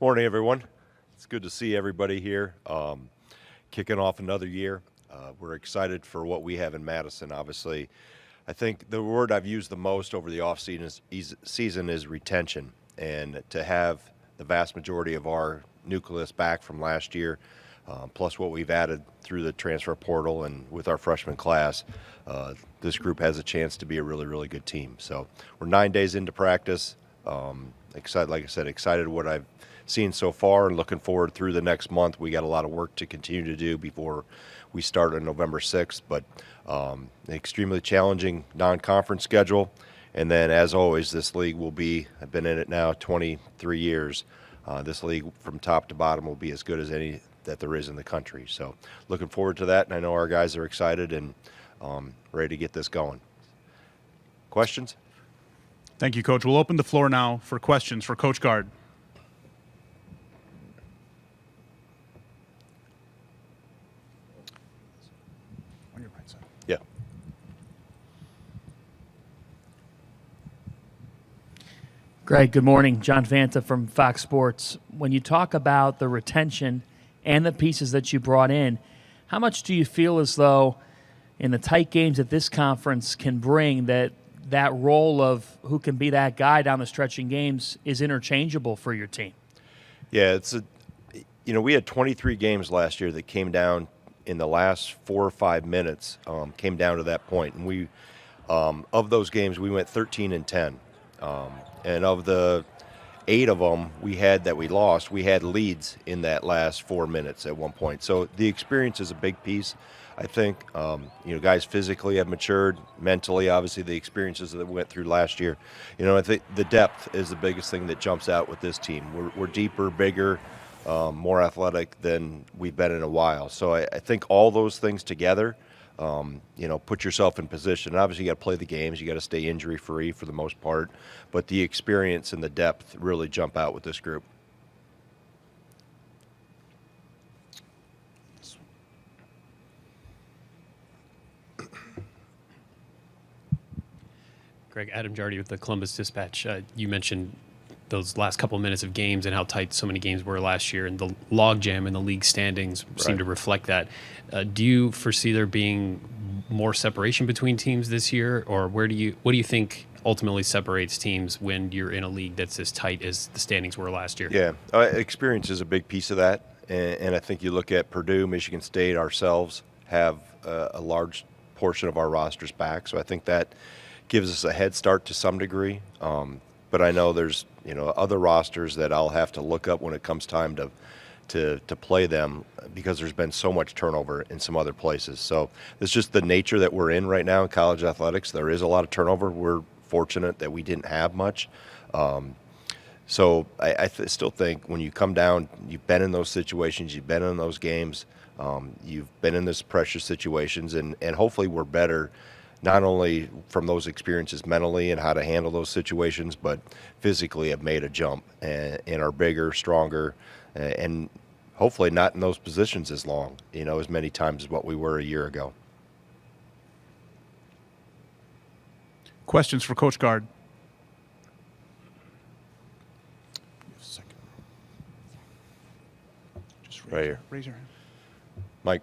Morning, everyone. It's good to see everybody here. Kicking off another year. We're excited for what we have in Madison, obviously. I think the word I've used the most over the offseason is retention. And to have the vast majority of our nucleus back from last year, plus what we've added through the transfer portal and with our freshman class, this group has a chance to be a really, really good team. So we're 9 days into practice. Excited, like I said, excited what I've seen so far and looking forward through the next month. We got a lot of work to continue to do before we start on November 6th, but an extremely challenging non-conference schedule. And then, as always, this league will be, I've been in it now 23 years, this league from top to bottom will be as good as any that there is in the country. So looking forward to that, and I know our guys are excited and ready to get this going. Questions? Thank you, Coach. We'll open the floor now for questions for Coach Gard. On your right side. Yeah. Greg, good morning. John Fanta from Fox Sports. When you talk about the retention and the pieces that you brought in, how much do you feel as though in the tight games that this conference can bring that role of who can be that guy down the stretch in games is interchangeable for your team? Yeah, we had 23 games last year that came down in the last 4 or 5 minutes, came down to that point. And we, of those games, we went 13-10. And of the 8 of them we lost, we had leads in that last 4 minutes at one point. So the experience is a big piece. I think, guys physically have matured, mentally, obviously, the experiences that we went through last year. I think the depth is the biggest thing that jumps out with this team. We're deeper, bigger, more athletic than we've been in a while. So I think all those things together, put yourself in position. Obviously, you got to play the games. You got to stay injury-free for the most part. But the experience and the depth really jump out with this group. Greg, Adam Jardy with the Columbus Dispatch. You mentioned those last couple of minutes of games and how tight so many games were last year, and the logjam in the league standings seem to reflect that. Do you foresee there being more separation between teams this year, or what do you think ultimately separates teams when you're in a league that's as tight as the standings were last year? Yeah, experience is a big piece of that, and I think you look at Purdue, Michigan State, ourselves have a large portion of our rosters back, so I think that gives us a head start to some degree. But I know there's other rosters that I'll have to look up when it comes time to play them, because there's been so much turnover in some other places. So it's just the nature that we're in right now in college athletics. There is a lot of turnover. We're fortunate that we didn't have much. So I still think when you come down, you've been in those situations, you've been in those games, you've been in these pressure situations, and hopefully we're better not only from those experiences mentally and how to handle those situations, but physically have made a jump and are bigger, stronger, and hopefully not in those positions as long, as many times as what we were a year ago. Questions for Coach Gard? Just right here. Raise your hand. Mike.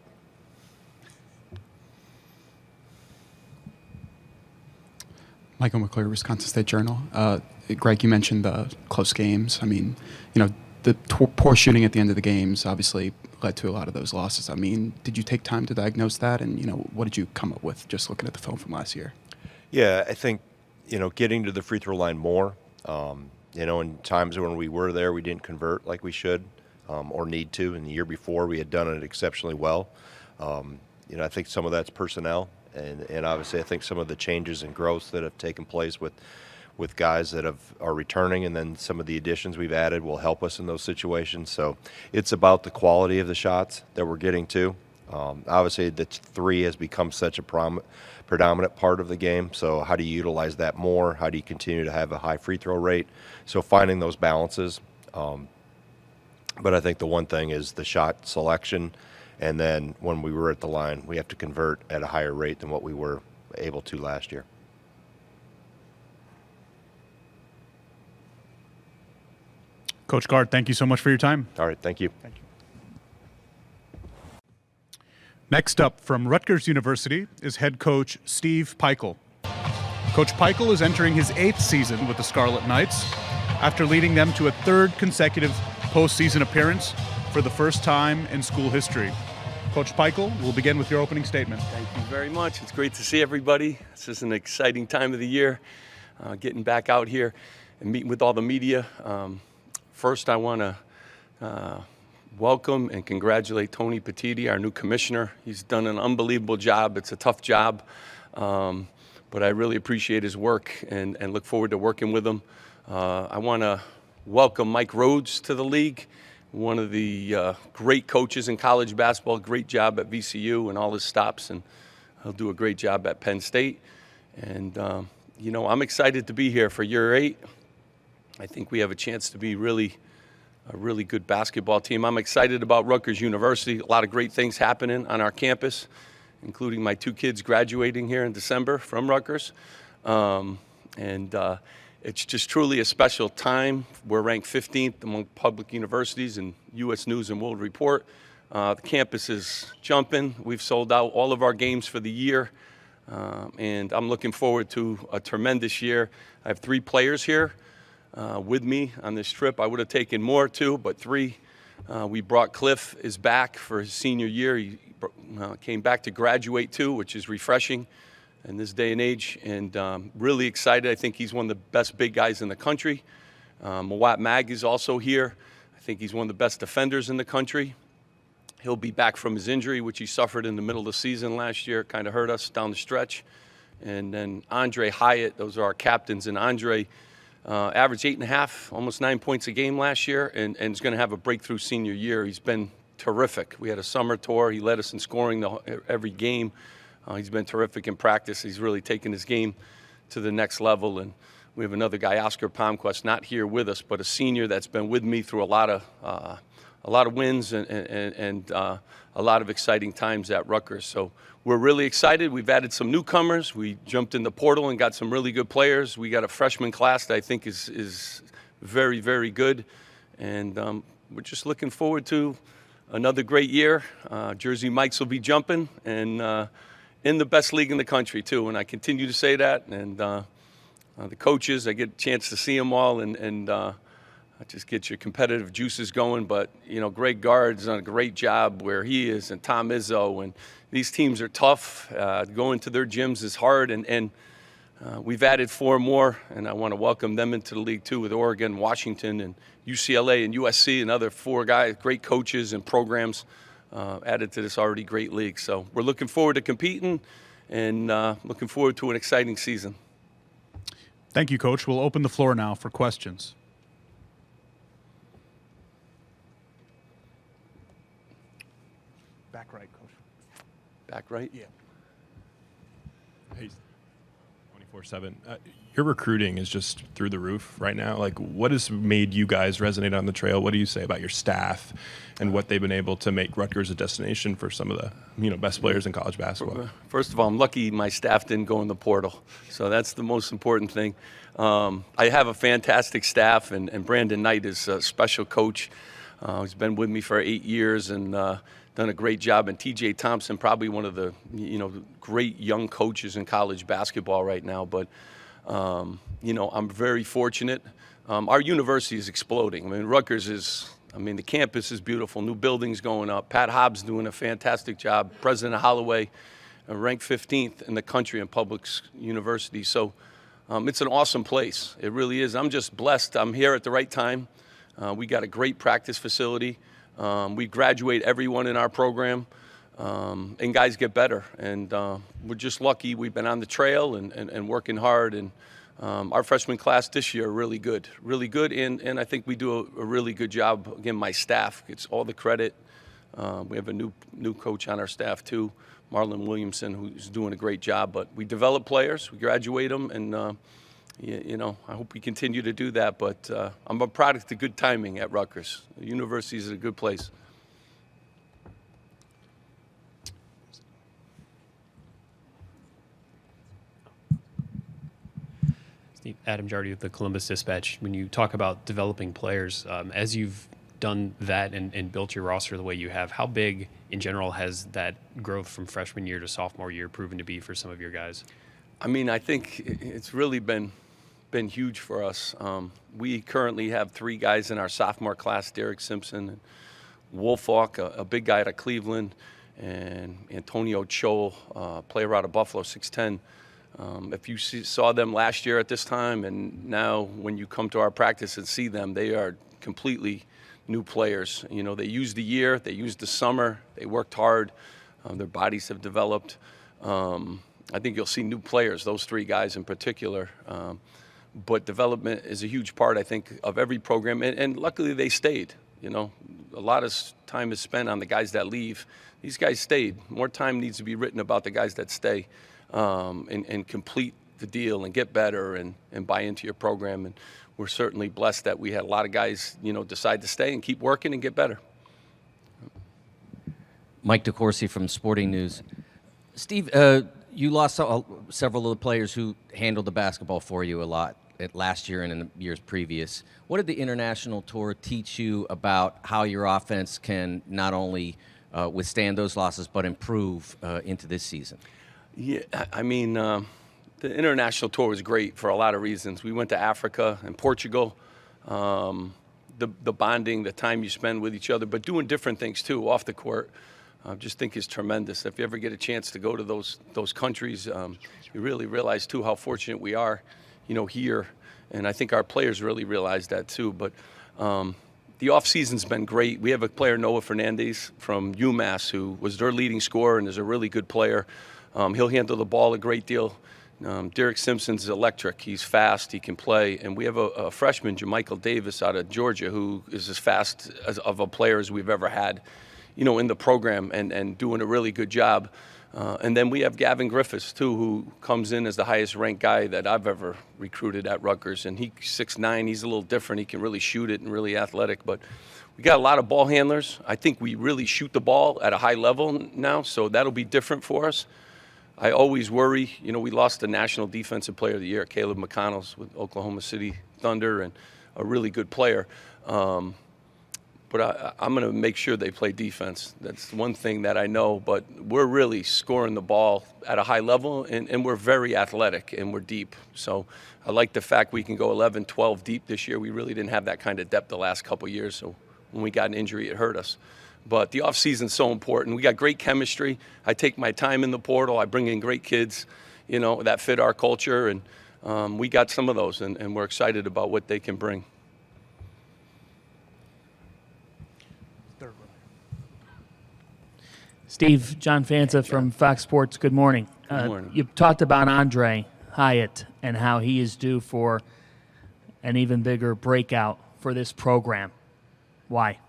Michael McClure, Wisconsin State Journal. Greg, you mentioned the close games. I mean, the poor shooting at the end of the games obviously led to a lot of those losses. I mean, did you take time to diagnose that? And, what did you come up with just looking at the film from last year? Yeah, I think, getting to the free throw line more. In times when we were there, we didn't convert like we should or need to. And the year before, we had done it exceptionally well. I think some of that's personnel. And obviously, I think some of the changes and growth that have taken place with guys that are returning, and then some of the additions we've added will help us in those situations. So it's about the quality of the shots that we're getting to. Obviously, the three has become such a predominant part of the game. So how do you utilize that more? How do you continue to have a high free throw rate? So finding those balances. But I think the one thing is the shot selection. And then when we were at the line, we have to convert at a higher rate than what we were able to last year. Coach Gard, thank you so much for your time. All right, thank you. Next up from Rutgers University is head coach Steve Pikiell. Coach Pikiell is entering his 8th season with the Scarlet Knights after leading them to a 3rd consecutive postseason appearance for the first time in school history. Coach Pikiell, we'll begin with your opening statement. Thank you very much. It's great to see everybody. This is an exciting time of the year, getting back out here and meeting with all the media. First, I want to welcome and congratulate Tony Petitti, our new commissioner. He's done an unbelievable job. It's a tough job, but I really appreciate his work and look forward to working with him. I want to welcome Mike Rhoades to the league, one of the great coaches in college basketball, great job at VCU and all his stops, and he'll do a great job at Penn State. And, I'm excited to be here for year 8. I think we have a chance to be a really good basketball team. I'm excited about Rutgers University. A lot of great things happening on our campus, including my 2 kids graduating here in December from Rutgers. It's just truly a special time. We're ranked 15th among public universities in U.S. News and World Report. The campus is jumping. We've sold out all of our games for the year, and I'm looking forward to a tremendous year. I have 3 players here with me on this trip. I would have taken more too, but 3. We brought Cliff is back for his senior year. He came back to graduate too, which is refreshing in this day and age, and really excited. I think he's one of the best big guys in the country. Mawat Mag is also here. I think he's one of the best defenders in the country. He'll be back from his injury, which he suffered in the middle of the season last year. Kind of hurt us down the stretch. And then Andre Hyatt, those are our captains, and Andre averaged 8.5, almost 9 points a game last year, and is going to have a breakthrough senior year. He's been terrific. We had a summer tour. He led us in scoring every game. He's been terrific in practice. He's really taken his game to the next level. And we have another guy, Oscar Palmquist, not here with us, but a senior that's been with me through a lot of wins and a lot of exciting times at Rutgers. So we're really excited. We've added some newcomers. We jumped in the portal and got some really good players. We got a freshman class that I think is very, very good. And we're just looking forward to another great year. Jersey Mikes will be jumping and in the best league in the country too. And I continue to say that. And the coaches, I get a chance to see them all and just get your competitive juices going. But, Greg Gard's done a great job where he is, and Tom Izzo, and these teams are tough. Going to their gyms is hard, and we've added 4 more, and I want to welcome them into the league too with Oregon, Washington, and UCLA and USC, and other 4 guys, great coaches and programs added to this already great league. So we're looking forward to competing and looking forward to an exciting season. Thank you, Coach. We'll open the floor now for questions. Back right, Coach. Back right? Yeah. Hey, 24/7. Your recruiting is just through the roof right now. Like, what has made you guys resonate on the trail? What do you say about your staff and what they've been able to make Rutgers a destination for some of the best players in college basketball? First of all, I'm lucky my staff didn't go in the portal, so that's the most important thing. I have a fantastic staff, and Brandon Knight is a special coach. He's been with me for 8 years and done a great job. And T.J. Thompson, probably one of the great young coaches in college basketball right now. But I'm very fortunate. Our university is exploding. I mean, Rutgers is. The campus is beautiful. New buildings going up. Pat Hobbs doing a fantastic job. President Holloway, ranked 15th in the country in public university. So it's an awesome place. It really is. I'm just blessed. I'm here at the right time. We got a great practice facility. We graduate everyone in our program, and guys get better. And we're just lucky. We've been on the trail and working hard. And our freshman class this year are really good. And I think we do a really good job. Again, my staff gets all the credit. We have a new coach on our staff too, Marlon Williamson, who's doing a great job. But we develop players, we graduate them, and I hope we continue to do that. But I'm a product of good timing at Rutgers. The university is a good place. Steve, Adam Jardy with the Columbus Dispatch. When you talk about developing players, as you've done that and built your roster the way you have, how big in general has that growth from freshman year to sophomore year proven to be for some of your guys? I mean, I think it's really been huge for us. We currently have 3 guys in our sophomore class: Derek Simpson, and Wolfhawk, a big guy out of Cleveland, and Antonio Cho, player out of Buffalo, 6'10". If you saw them last year at this time, and now when you come to our practice and see them, they are completely new players. You know, they used the year, they used the summer, they worked hard, their bodies have developed. I think you'll see new players, those 3 guys in particular. But development is a huge part, I think, of every program, and luckily they stayed. You know, a lot of time is spent on the guys that leave. These guys stayed. More time needs to be written about the guys that stay, and complete the deal and get better and buy into your program. And we're certainly blessed that we had a lot of guys, you know, decide to stay and keep working and get better. Mike DeCourcy from Sporting News. Steve, you lost several of the players who handled the basketball for you a lot last year and in the years previous. What did the international tour teach you about how your offense can not only withstand those losses but improve into this season? Yeah, I mean, the international tour was great for a lot of reasons. We went to Africa and Portugal. The bonding, the time you spend with each other, but doing different things too off the court, I just think is tremendous. If you ever get a chance to go to those countries, you really realize too how fortunate we are, you know, here. And I think our players really realize that too. But the off-season's been great. We have a player, Noah Fernandez, from UMass, who was their leading scorer and is a really good player. He'll handle the ball a great deal. Derek Simpson's electric. He's fast. He can play. And we have a freshman, Jamichael Davis, out of Georgia, who is as fast of a player as we've ever had, you know, in the program and doing a really good job. And then we have Gavin Griffiths, too, who comes in as the highest-ranked guy that I've ever recruited at Rutgers. And he's 6'9". He's a little different. He can really shoot it and really athletic. But we got a lot of ball handlers. I think we really shoot the ball at a high level now, so that'll be different for us. I always worry. You know, we lost the National Defensive Player of the Year, Caleb McConnell, with Oklahoma City Thunder, and a really good player. But I'm going to make sure they play defense. That's one thing that I know. But we're really scoring the ball at a high level, and we're very athletic, and we're deep. So I like the fact we can go 11, 12 deep this year. We really didn't have that kind of depth the last couple of years. So when we got an injury, it hurt us. But the offseason's so important. We got great chemistry. I take my time in the portal. I bring in great kids, you know, that fit our culture. And we got some of those, and we're excited about what they can bring. Steve, John Fanta from Fox Sports, good morning. Good morning. You talked about Andre Hyatt and how he is due for an even bigger breakout for this program. Why?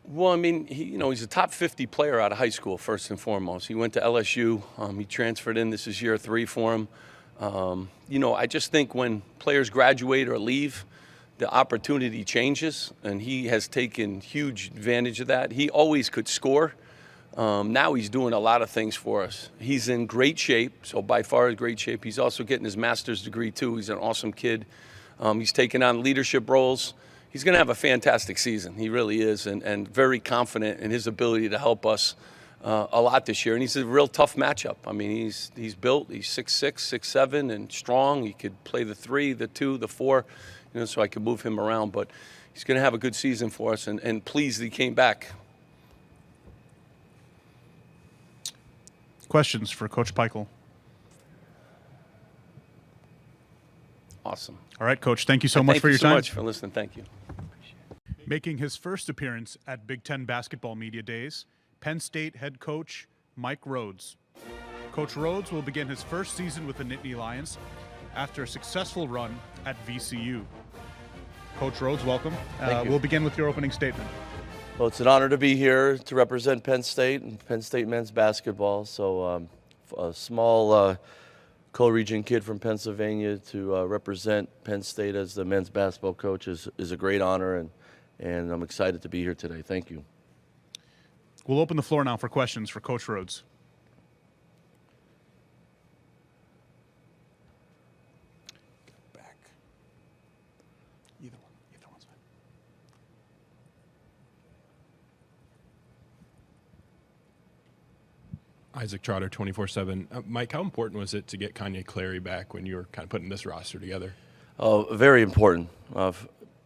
Well, I mean, he's a top 50 player out of high school, first and foremost. He went to LSU. He transferred in. This is year 3 for him. I just think when players graduate or leave, the opportunity changes, and he has taken huge advantage of that. He always could score. Now he's doing a lot of things for us. He's in great shape, so by far in great shape. He's also getting his master's degree, too. He's an awesome kid. He's taking on leadership roles. He's going to have a fantastic season. He really is, and very confident in his ability to help us a lot this year. And he's a real tough matchup. I mean, he's built. He's 6'6", 6'7", and strong. He could play the 3, the 2, the 4, so I could move him around. But he's going to have a good season for us, and pleased he came back. Questions for Coach Pikiell? Awesome. All right, Coach. Thank you so much for your time. Thank you so much for listening. Thank you. Making his first appearance at Big Ten Basketball Media Days, Penn State head coach Mike Rhoades. Coach Rhoades will begin his first season with the Nittany Lions after a successful run at VCU. Coach Rhoades, welcome. Thank you. We'll begin with your opening statement. Well, it's an honor to be here to represent Penn State and Penn State men's basketball. So a small co-region kid from Pennsylvania to represent Penn State as the men's basketball coach is a great honor, and I'm excited to be here today. Thank you. We'll open the floor now for questions for Coach Rhoades. Isaac Trotter, 24/7. Mike, how important was it to get Kanye Clary back when you were kind of putting this roster together? Oh, very important.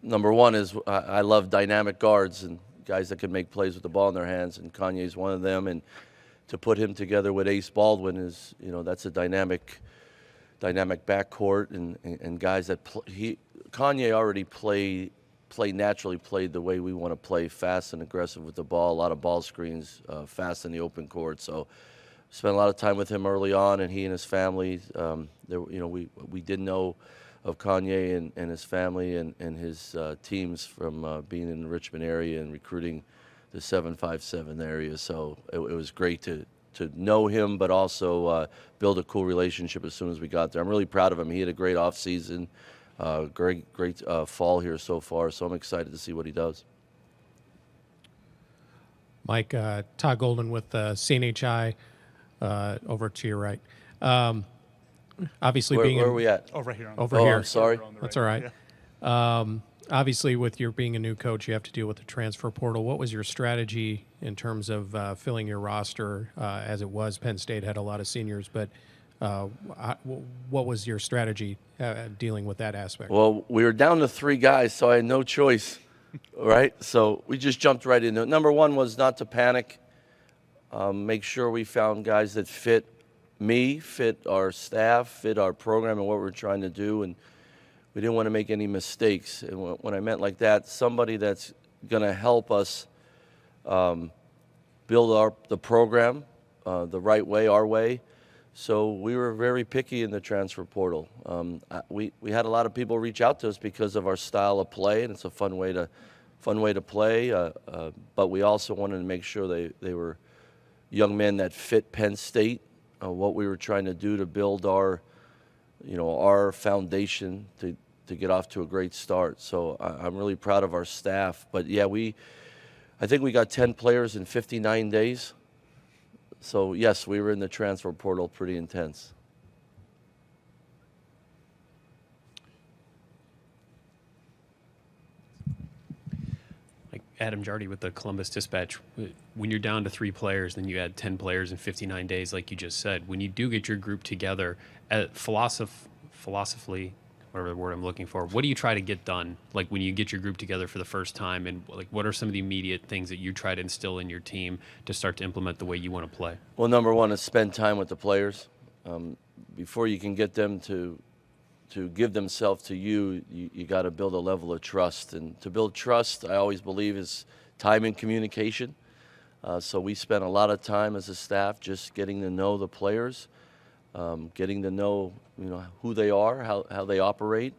Number one is I love dynamic guards and guys that can make plays with the ball in their hands, and Kanye's one of them. And to put him together with Ace Baldwin is, that's a dynamic backcourt, and guys that Kanye already naturally played the way we want to play, fast and aggressive with the ball, a lot of ball screens, fast in the open court. So spent a lot of time with him early on, and he and his family. We did know of Kanye and his family and his teams from being in the Richmond area and recruiting the 757 area. So it was great to know him, but also build a cool relationship as soon as we got there. I'm really proud of him. He had a great offseason, great fall here so far, so I'm excited to see what he does. Mike, Todd Golden with CNHI over to your right. Obviously, Where being are we at? Over here. over Oh, here. I'm sorry. That's all right. Obviously, with your being a new coach, you have to deal with the transfer portal. What was your strategy in terms of filling your roster as it was? Penn State had a lot of seniors, but what was your strategy dealing with that aspect? Well, we were down to 3 guys, so I had no choice, right? So we just jumped right into it. Number one was not to panic. Make sure we found guys that fit me, fit our staff, fit our program and what we're trying to do, and we didn't want to make any mistakes. And when I meant like that, somebody that's going to help us build the program the right way, our way. So we were very picky in the transfer portal. We had a lot of people reach out to us because of our style of play, and it's a fun way to play. But we also wanted to make sure they were young men that fit Penn State. What we were trying to do to build our foundation to get off to a great start. So I'm really proud of our staff. But yeah, I think we got 10 players in 59 days. So yes, we were in the transfer portal pretty intense. Like Adam Jardy with the Columbus Dispatch, when you're down to 3 players, then you add 10 players in 59 days, like you just said. When you do get your group together, philosophically, whatever the word I'm looking for, what do you try to get done? Like when you get your group together for the first time, and like what are some of the immediate things that you try to instill in your team to start to implement the way you want to play? Well, number one is spend time with the players. Before you can get them to give themselves to you got to build a level of trust. And to build trust, I always believe, is time and communication. So we spent a lot of time as a staff just getting to know the players, getting to know who they are, how they operate.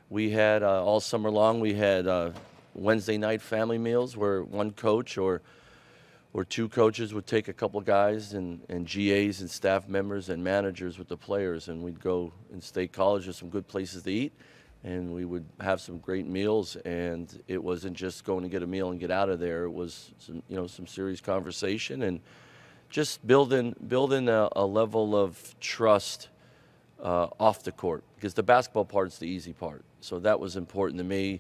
We had all summer long, we had Wednesday night family meals where one coach or 2 coaches would take a couple guys and GAs and staff members and managers with the players, and we'd go in State College. There's some good places to eat, and we would have some great meals. And it wasn't just going to get a meal and get out of there. It was some serious conversation and just building a level of trust off the court, because the basketball part's the easy part. So that was important to me.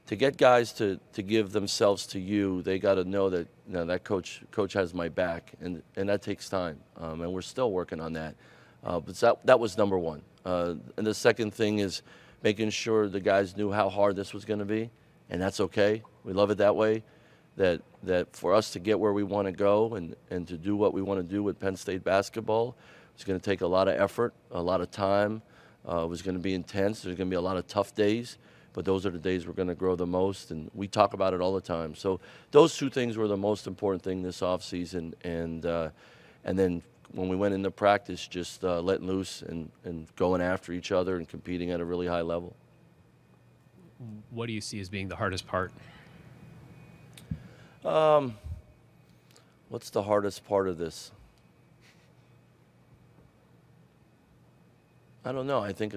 To get guys to give themselves to you, they got to know that that coach has my back, and that takes time, and we're still working on that. But that was number one. And the second thing is making sure the guys knew how hard this was going to be, and that's okay. We love it that way. That for us to get where we want to go and to do what we want to do with Penn State basketball, it's going to take a lot of effort, a lot of time. It was going to be intense. There's going to be a lot of tough days. But those are the days we're going to grow the most, and we talk about it all the time. So those 2 things were the most important thing this offseason, and then when we went into practice, just letting loose and going after each other and competing at a really high level. What do you see as being the hardest part? What's the hardest part of this? I don't know. I think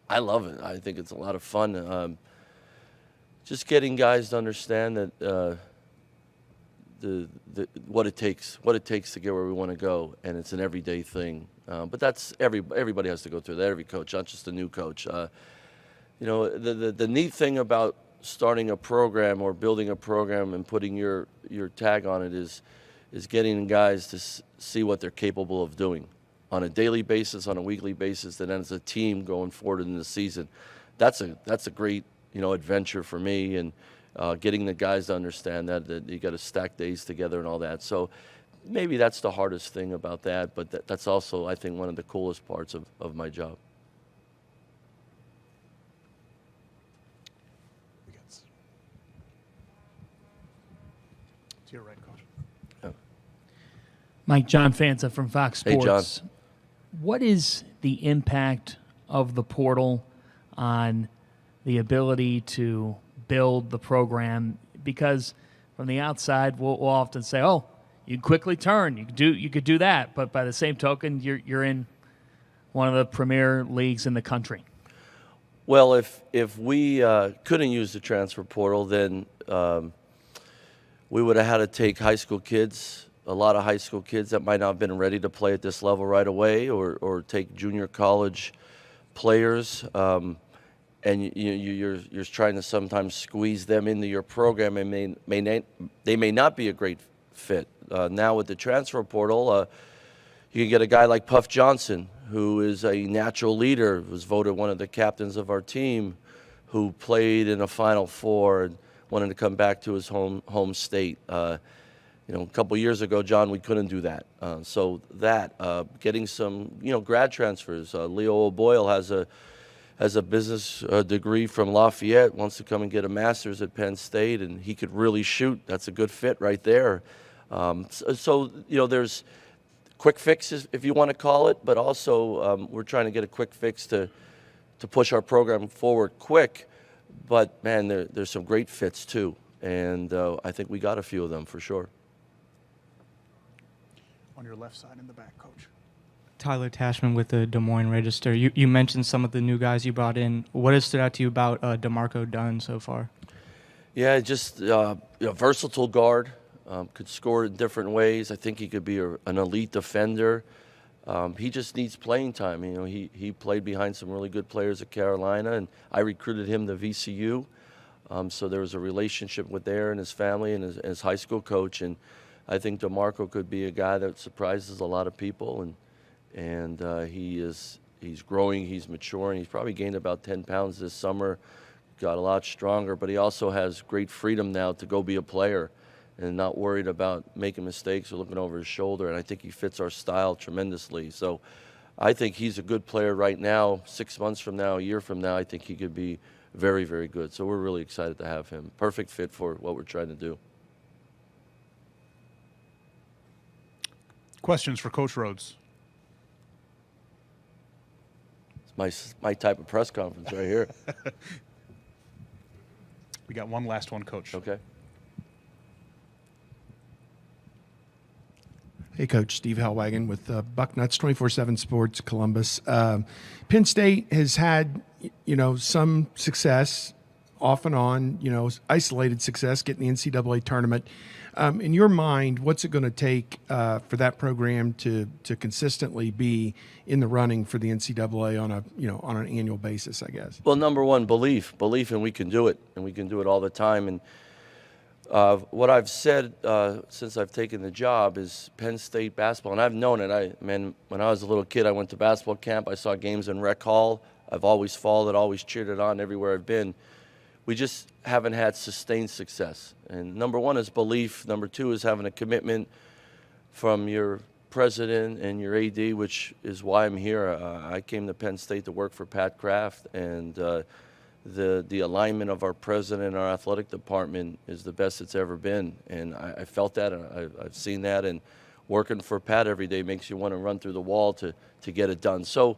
I love it. I think it's a lot of fun. Just getting guys to understand that what it takes to get where we want to go, and it's an everyday thing. But that's everybody has to go through that. Every coach, not just a new coach. The neat thing about starting a program or building a program and putting your tag on it is is getting guys to see what they're capable of doing on a daily basis, on a weekly basis, and then as a team going forward in the season. That's a great, adventure for me, and getting the guys to understand that you got to stack days together and all that. So maybe that's the hardest thing about that, but that's also, I think, one of the coolest parts of my job. To your right, Coach. Mike, John Fanta from Fox Hey, Sports. John. What is the impact of the portal on the ability to build the program? Because from the outside, we'll often say, "Oh, you quickly turn, you could do that," but by the same token, you're in one of the premier leagues in the country. Well, if we couldn't use the transfer portal, then we would have had to take high school kids, a lot of high school kids that might not have been ready to play at this level right away, or take junior college players, and you're trying to sometimes squeeze them into your program, and they may not be a great fit. Now with the transfer portal, you can get a guy like Puff Johnson, who is a natural leader, was voted one of the captains of our team, who played in a Final Four and wanted to come back to his home state. A couple years ago, John, we couldn't do that. Getting some, grad transfers. Leo O'Boyle has a business degree from Lafayette, wants to come and get a master's at Penn State, and he could really shoot. That's a good fit right there. There's quick fixes, if you want to call it, but also we're trying to get a quick fix to push our program forward quick. But, man, there's some great fits, too. And I think we got a few of them for sure. On your left side in the back, Coach. Tyler Tashman with the Des Moines Register. You mentioned some of the new guys you brought in. What has stood out to you about DeMarco Dunn so far? Yeah, just versatile guard. Could score in different ways. I think he could be an elite defender. He just needs playing time. He played behind some really good players at Carolina, and I recruited him to VCU. So there was a relationship with there and his family and his high school coach. And I think DeMarco could be a guy that surprises a lot of people. And he's growing, he's maturing. He's probably gained about 10 pounds this summer, got a lot stronger. But he also has great freedom now to go be a player and not worried about making mistakes or looking over his shoulder. And I think he fits our style tremendously. So I think he's a good player right now. 6 months from now, a year from now, I think he could be very, very good. So we're really excited to have him. Perfect fit for what we're trying to do. Questions for Coach Rhoades? It's my type of press conference right here. We got one last one, Coach. Okay. Hey, Coach. Steve Hellwagon with Bucknuts 24/7 Sports, Columbus. Penn State has had, some success off and on, isolated success getting the NCAA tournament. In your mind, what's it going to take for that program to consistently be in the running for the NCAA on an annual basis, I guess? Well, number one, belief, and we can do it, and we can do it all the time. And what I've said since I've taken the job is Penn State basketball, and I've known it. When I was a little kid, I went to basketball camp. I saw games in Rec Hall. I've always followed it, always cheered it on everywhere I've been. We just haven't had sustained success. And number one is belief. Number two is having a commitment from your president and your AD, which is why I'm here. I came to Penn State to work for Pat Kraft, and the alignment of our president and our athletic department is the best it's ever been. And I felt that, and I've seen that. And working for Pat every day makes you want to run through the wall to get it done. So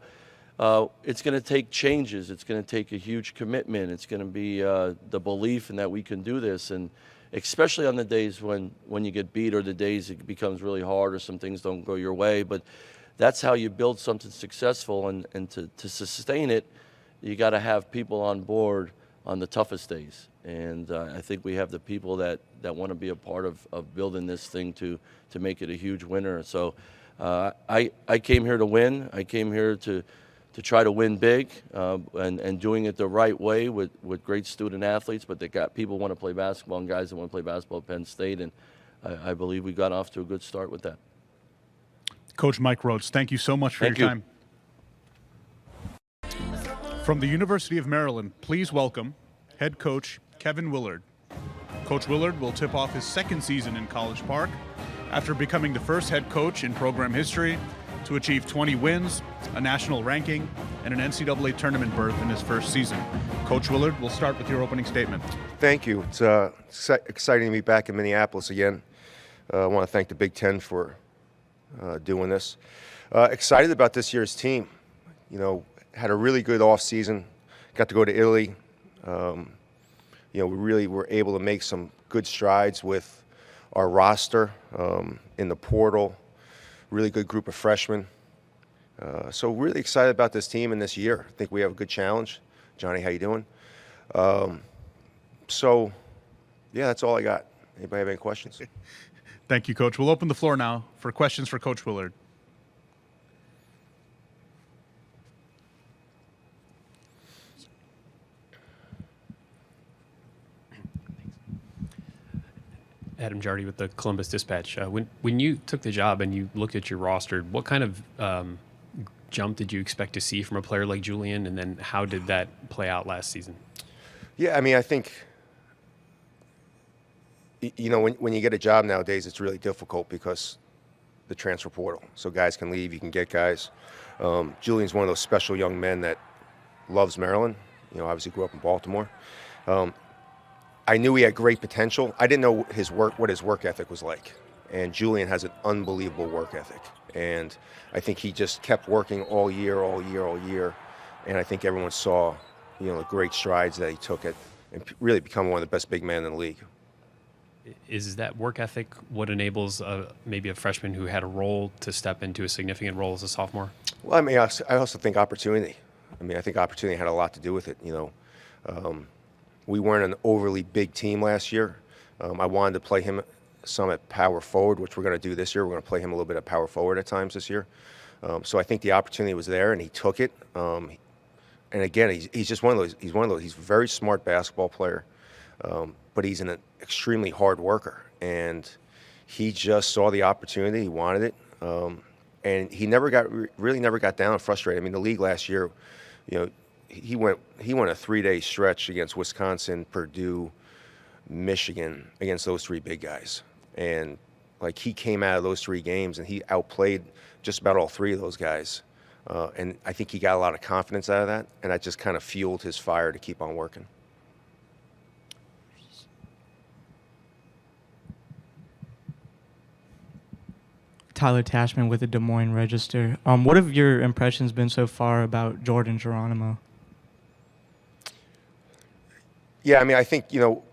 it's going to take changes. It's going to take a huge commitment. It's going to be the belief in that we can do this. And especially on the days when you get beat, or the days it becomes really hard or some things don't go your way. But that's how you build something successful. And to sustain it, you got to have people on board on the toughest days. And I think we have the people that want to be a part of building this thing to make it a huge winner. So I came here to win. I came here to try to win big, and doing it the right way with great student athletes. But they got people want to play basketball and guys that want to play basketball at Penn State. And I believe we got off to a good start with that. Coach Mike Rhoades, thank you so much for Thank your you. time. From the University of Maryland, please welcome head coach Kevin Willard. Coach Willard will tip off his second season in College Park after becoming the first head coach in program history to achieve 20 wins, a national ranking, and an NCAA tournament berth in his first season. Coach Willard, we'll start with your opening statement. Thank you. It's exciting to be back in Minneapolis again. I want to thank the Big Ten for doing this. Excited about this year's team. You know, had a really good off season. Got to go to Italy. You know, we really were able to make some good strides with our roster in the portal. Really good group of freshmen. So really excited about this team and this year. I think we have a good challenge. Johnny, how you doing? So, yeah, that's all I got. Anybody have any questions? Thank you, Coach. We'll open the floor now for questions for Coach Willard. Adam Jardy with the Columbus Dispatch. When you took the job and you looked at your roster, what kind of jump did you expect to see from a player like Julian, and then how did that play out last season? Yeah, I mean, I think, you know, when you get a job nowadays, it's really difficult because the transfer portal. So guys can leave, you can get guys. Julian's one of those special young men that loves Maryland. You know, obviously grew up in Baltimore. I knew he had great potential. I didn't know what his work ethic was like. And Julian has an unbelievable work ethic. And I think he just kept working all year. And I think everyone saw, you know, the great strides that he took and really become one of the best big men in the league. Is that work ethic what enables maybe a freshman who had a role to step into a significant role as a sophomore? Well, I mean, I also think opportunity. I mean, I think opportunity had a lot to do with it, you know. We weren't an overly big team last year. I wanted to play him some at power forward, which we're going to do this year. We're going to play him a little bit at power forward at times this year. So I think the opportunity was there, and he took it. And again, he's just one of those. He's a very smart basketball player, but he's an extremely hard worker. And he just saw the opportunity. He wanted it, and he really never got down and frustrated. I mean, the league last year, you know, he went a 3-day stretch against Wisconsin, Purdue, Michigan, against those three big guys. And like, he came out of those 3 games and he outplayed just about all 3 of those guys. And I think he got a lot of confidence out of that, and that just kind of fueled his fire to keep on working. Tyler Tashman with the Des Moines Register. What have your impressions been so far about Jordan Geronimo? Yeah, I mean, I think, you know,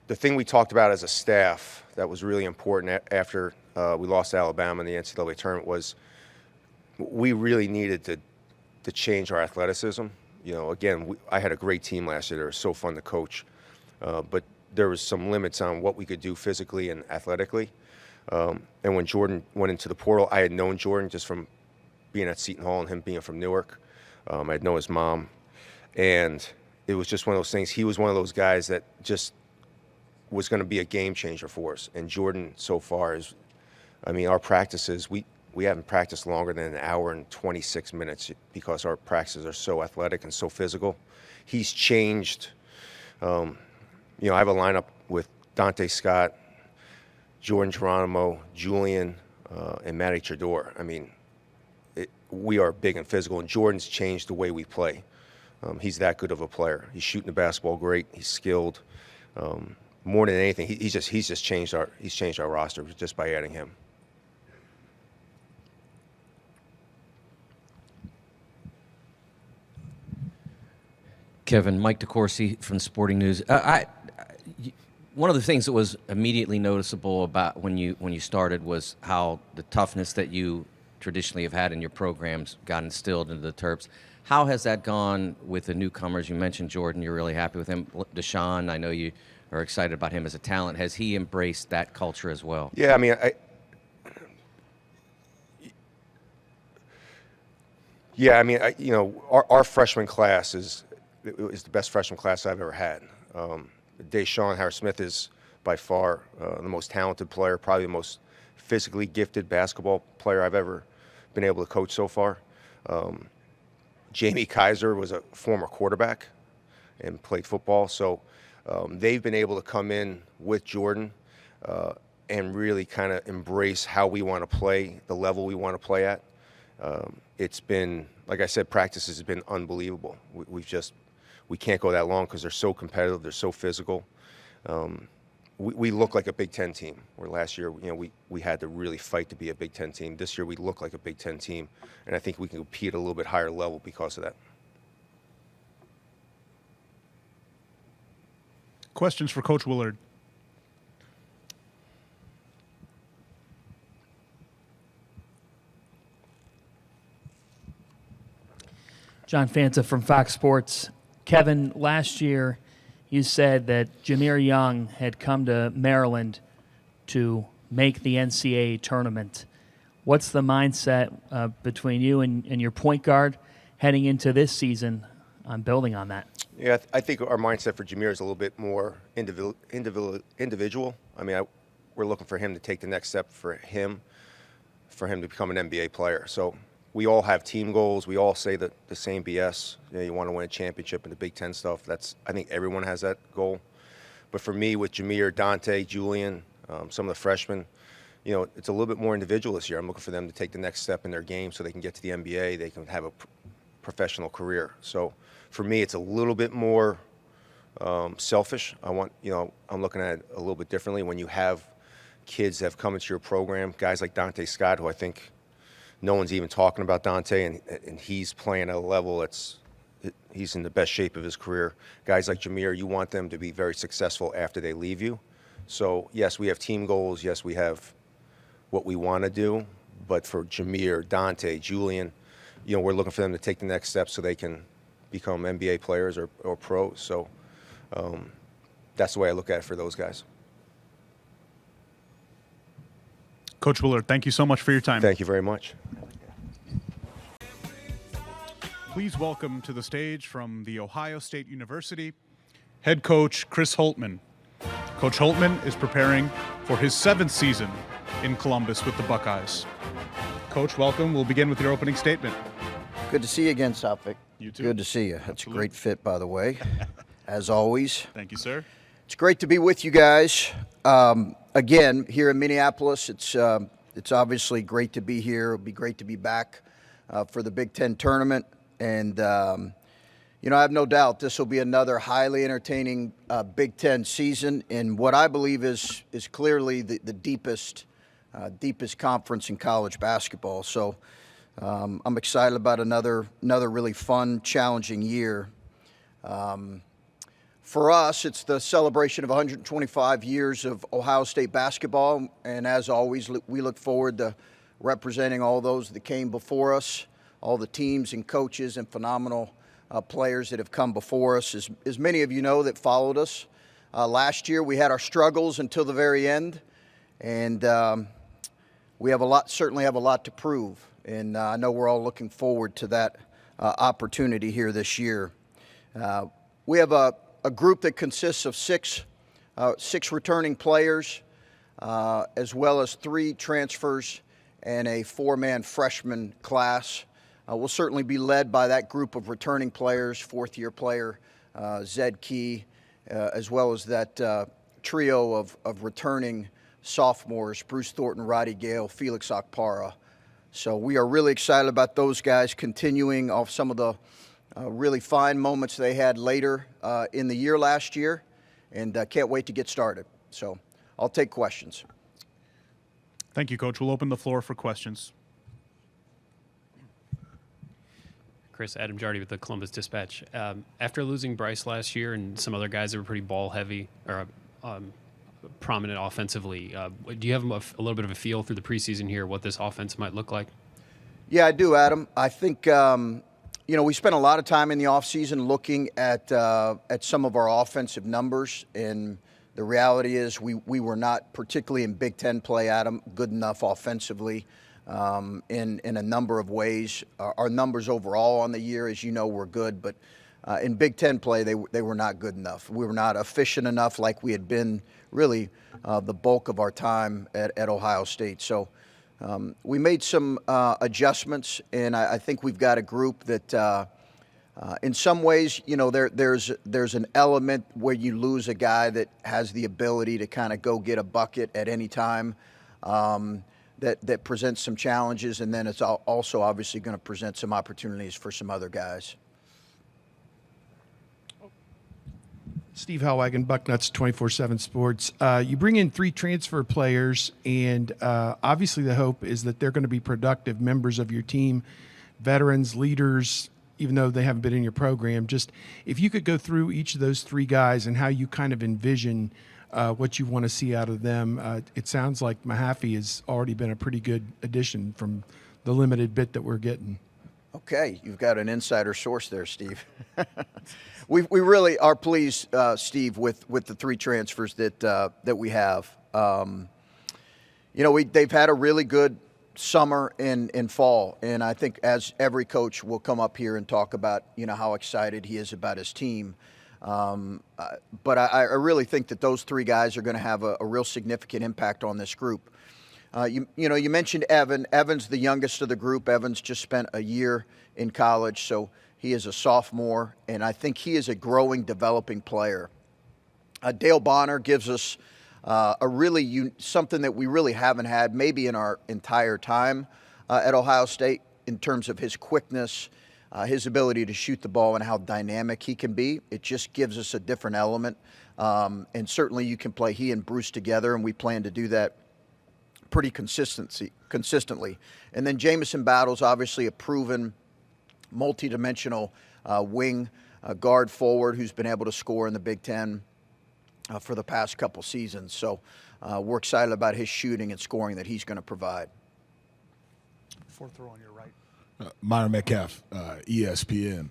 the thing we talked about as a staff that was really important after we lost to Alabama in the NCAA tournament was we really needed to change our athleticism. You know, again, I had a great team last year. They were so fun to coach. But there was some limits on what we could do physically and athletically. And when Jordan went into the portal, I had known Jordan just from being at Seton Hall and him being from Newark. I had known his mom. And it was just one of those things. He was one of those guys that just was going to be a game changer for us. And Jordan, so far, is, I mean, our practices, we haven't practiced longer than an hour and 26 minutes because our practices are so athletic and so physical. He's changed. You know, I have a lineup with Dante Scott, Jordan Geronimo, Julian, and Matty Chador. I mean, we are big and physical, and Jordan's changed the way we play. He's that good of a player. He's shooting the basketball great. He's skilled. More than anything, he's just changed our roster just by adding him. Kevin, Mike DeCourcy from Sporting News. One of the things that was immediately noticeable about when you started was how the toughness that you traditionally have had in your programs got instilled into the Terps. How has that gone with the newcomers? You mentioned Jordan. You're really happy with him. Deshaun, I know you are excited about him as a talent. Has he embraced that culture as well? Yeah, I mean, you know, our freshman class is the best freshman class I've ever had. Deshaun Harris-Smith is by far the most talented player, probably the most physically gifted basketball player I've ever been able to coach so far. Jamie Kaiser was a former quarterback and played football, so they've been able to come in with Jordan and really kind of embrace how we want to play, the level we want to play at. It's been, like I said, practices has been unbelievable. We can't go that long because they're so competitive, they're so physical. We look like a Big Ten team, where last year, we had to really fight to be a Big Ten team. This year we look like a Big Ten team, and I think we can compete at a little bit higher level because of that. Questions for Coach Willard? John Fanta from Fox Sports. Kevin, last year you said that Jahmir Young had come to Maryland to make the NCAA tournament. What's the mindset between you and your point guard heading into this season on building on that? Yeah, I think our mindset for Jahmir is a little bit more individual. I mean, we're looking for him to take the next step for him to become an NBA player. So we all have team goals. We all say the same BS. You want to win a championship and the Big Ten stuff. I think everyone has that goal. But for me, with Jahmir, Dante, Julian, some of the freshmen, it's a little bit more individual this year. I'm looking for them to take the next step in their game so they can get to the NBA. They can have a professional career. So for me, it's a little bit more selfish. I'm looking at it a little bit differently. When you have kids that have come into your program, guys like Dante Scott, who I think no one's even talking about Dante, and he's playing at a level he's in the best shape of his career. Guys like Jahmir, you want them to be very successful after they leave you. So yes, we have team goals. Yes, we have what we want to do. But for Jahmir, Dante, Julian, we're looking for them to take the next step so they can become NBA players or pros. So that's the way I look at it for those guys. Coach Willard, thank you so much for your time. Thank you very much. Please welcome to the stage from The Ohio State University, head coach Chris Holtmann. Coach Holtmann is preparing for his 7th season in Columbus with the Buckeyes. Coach, welcome. We'll begin with your opening statement. Good to see you again, Suffolk. You too. Good to see you. That's a great fit, by the way, as always. Thank you, sir. It's great to be with you guys. Again, here in Minneapolis, it's obviously great to be here. It'll be great to be back for the Big Ten tournament. And, I have no doubt this will be another highly entertaining Big Ten season in what I believe is clearly the deepest conference in college basketball. So I'm excited about another really fun, challenging year. For us, it's the celebration of 125 years of Ohio State basketball, and as always, we look forward to representing all those that came before us, all the teams and coaches and phenomenal players that have come before us. As many of you know that followed us, last year we had our struggles until the very end, and we certainly have a lot to prove, and I know we're all looking forward to that opportunity here this year. We have a group that consists of six returning players, as well as 3 transfers and a 4-man freshman class. We'll certainly be led by that group of returning players, 4th-year player Zed Key, as well as that trio of returning sophomores, Bruce Thornton, Roddy Gale, Felix Okpara. So we are really excited about those guys continuing off some of the really fine moments they had later in the year last year, and can't wait to get started. So I'll take questions. Thank you, Coach. We'll open the floor for questions. Chris, Adam Jardy with the Columbus Dispatch. After losing Bryce last year and some other guys that were pretty ball-heavy or prominent offensively, do you have a little bit of a feel through the preseason here what this offense might look like? Yeah, I do, Adam. I think we spent a lot of time in the offseason looking at some of our offensive numbers, and the reality is we were not, particularly in Big Ten play, Adam, good enough offensively in a number of ways. Our numbers overall on the year, as you know, were good, but in Big Ten play, they were not good enough. We were not efficient enough like we had been really the bulk of our time at Ohio State. So we made some adjustments, and I think we've got a group that in some ways, there's an element where you lose a guy that has the ability to kind of go get a bucket at any time. That presents some challenges, and then it's also obviously going to present some opportunities for some other guys. Steve Hellwagen, Bucknuts 24/7 Sports. You bring in 3 transfer players, and obviously the hope is that they're going to be productive members of your team, veterans, leaders, even though they haven't been in your program. Just if you could go through each of those 3 guys and how you kind of envision what you want to see out of them. It sounds like McCaffery has already been a pretty good addition from the limited bit that we're getting. Okay, you've got an insider source there, Steve. we really are pleased, Steve, with the 3 transfers that we have. They've had a really good summer and fall, and I think as every coach will come up here and talk about how excited he is about his team. But I really think that those 3 guys are going to have a real significant impact on this group. You mentioned Evan. Evan's the youngest of the group. Evan's just spent a year in college, so he is a sophomore, and I think he is a growing, developing player. Dale Bonner gives us something that we really haven't had maybe in our entire time at Ohio State in terms of his quickness, his ability to shoot the ball, and how dynamic he can be. It just gives us a different element. And certainly you can play he and Bruce together, and we plan to do that pretty consistently. And then Jamison Battle's obviously a proven multidimensional wing, guard forward who's been able to score in the Big Ten for the past couple seasons. So we're excited about his shooting and scoring that he's going to provide. 4th row on your right. Myron Metcalf, ESPN.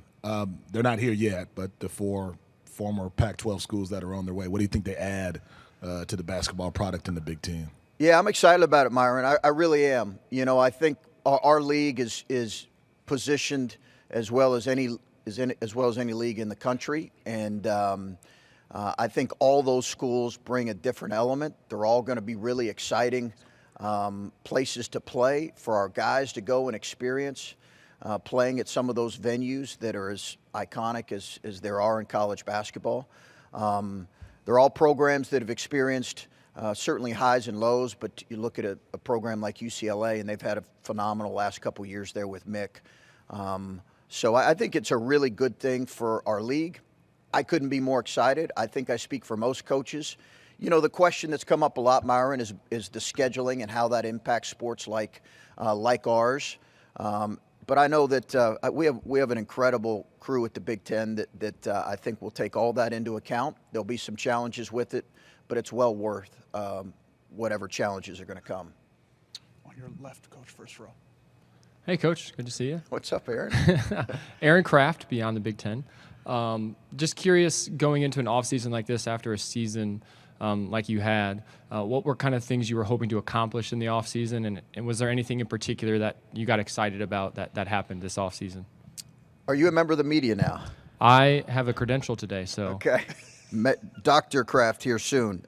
They're not here yet, but the 4 former Pac-12 schools that are on their way, what do you think they add to the basketball product in the Big Ten? Yeah, I'm excited about it, Myron. I really am. I think our league is positioned as well as any league in the country, and I think all those schools bring a different element. They're all going to be really exciting places to play for our guys to go and experience playing at some of those venues that are as iconic as there are in college basketball. They're all programs that have experienced certainly highs and lows, but you look at a program like UCLA, and they've had a phenomenal last couple years there with Mick. So I think it's a really good thing for our league. I couldn't be more excited. I think I speak for most coaches. The question that's come up a lot, Myron, is the scheduling and how that impacts sports like ours. But I know that we have an incredible crew at the Big Ten that I think will take all that into account. There'll be some challenges with it, but it's well worth whatever challenges are going to come. On your left, Coach, 1st row. Hey, Coach. Good to see you. What's up, Aaron? Aaron Kraft, Beyond the Big Ten. Just curious, going into an offseason like this after a season like you had, what were kind of things you were hoping to accomplish in the offseason, and was there anything in particular that you got excited about that happened this offseason? Are you a member of the media now? I have a credential today, so. Okay. Dr. Kraft here soon.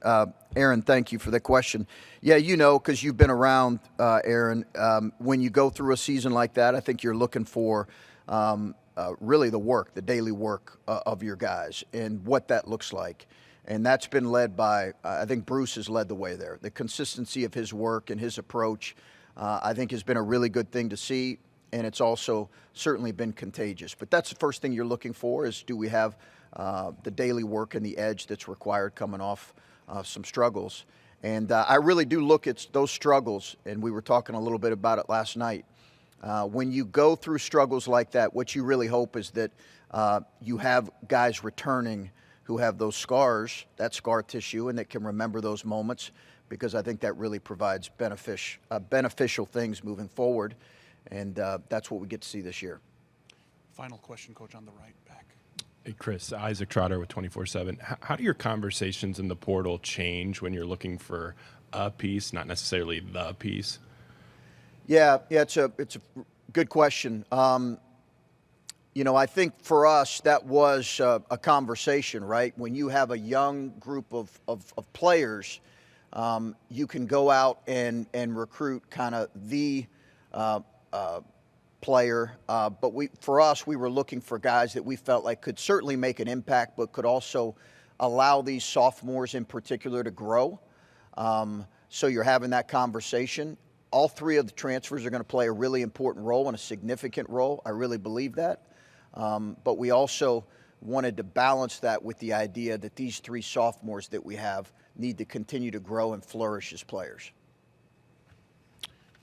Aaron, thank you for the question. Yeah, because you've been around, Aaron, when you go through a season like that, I think you're looking for really the daily work of your guys and what that looks like. And that's been led by, I think Bruce has led the way there. The consistency of his work and his approach, I think, has been a really good thing to see. And it's also certainly been contagious. But that's the first thing you're looking for is, do we have the daily work and the edge that's required coming off some struggles? And I really do look at those struggles, and we were talking a little bit about it last night. When you go through struggles like that, what you really hope is that you have guys returning who have those scars, that scar tissue, and that can remember those moments, because I think that really provides beneficial things moving forward. And that's what we get to see this year. Final question, Coach, on the right back. Hey, Chris, Isaac Trotter with 24/7. How do your conversations in the portal change when you're looking for a piece, not necessarily the piece? Yeah, it's a good question. You know, I think for us that was a conversation, right? When you have a young group of players, you can go out and recruit kind of the player. But for us, we were looking for guys that we felt like could certainly make an impact, but could also allow these sophomores in particular to grow. So you're having that conversation. All three of the transfers are going to play a really important role and a significant role. I really believe that. But we also wanted to balance that with the idea that these three sophomores that we have need to continue to grow and flourish as players.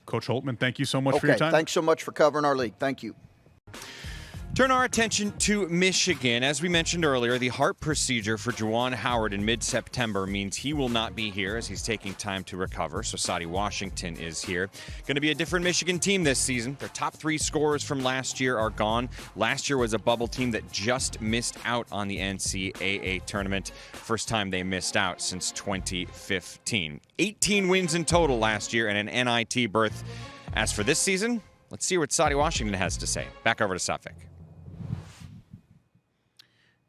Coach Holtmann, thank you so much for your time. Thanks so much for covering our league. Thank you. Turn our attention to Michigan. As we mentioned earlier, the heart procedure for Juwan Howard in mid-September means he will not be here as he's taking time to recover. So Saddi Washington is here. Going to be a different Michigan team this season. Their top three scorers from last year are gone. Last year was a bubble team that just missed out on the NCAA tournament. First time they missed out since 2015. 18 wins in total last year and an NIT berth. As for this season, let's see what Saddi Washington has to say. Back over to Suffolk.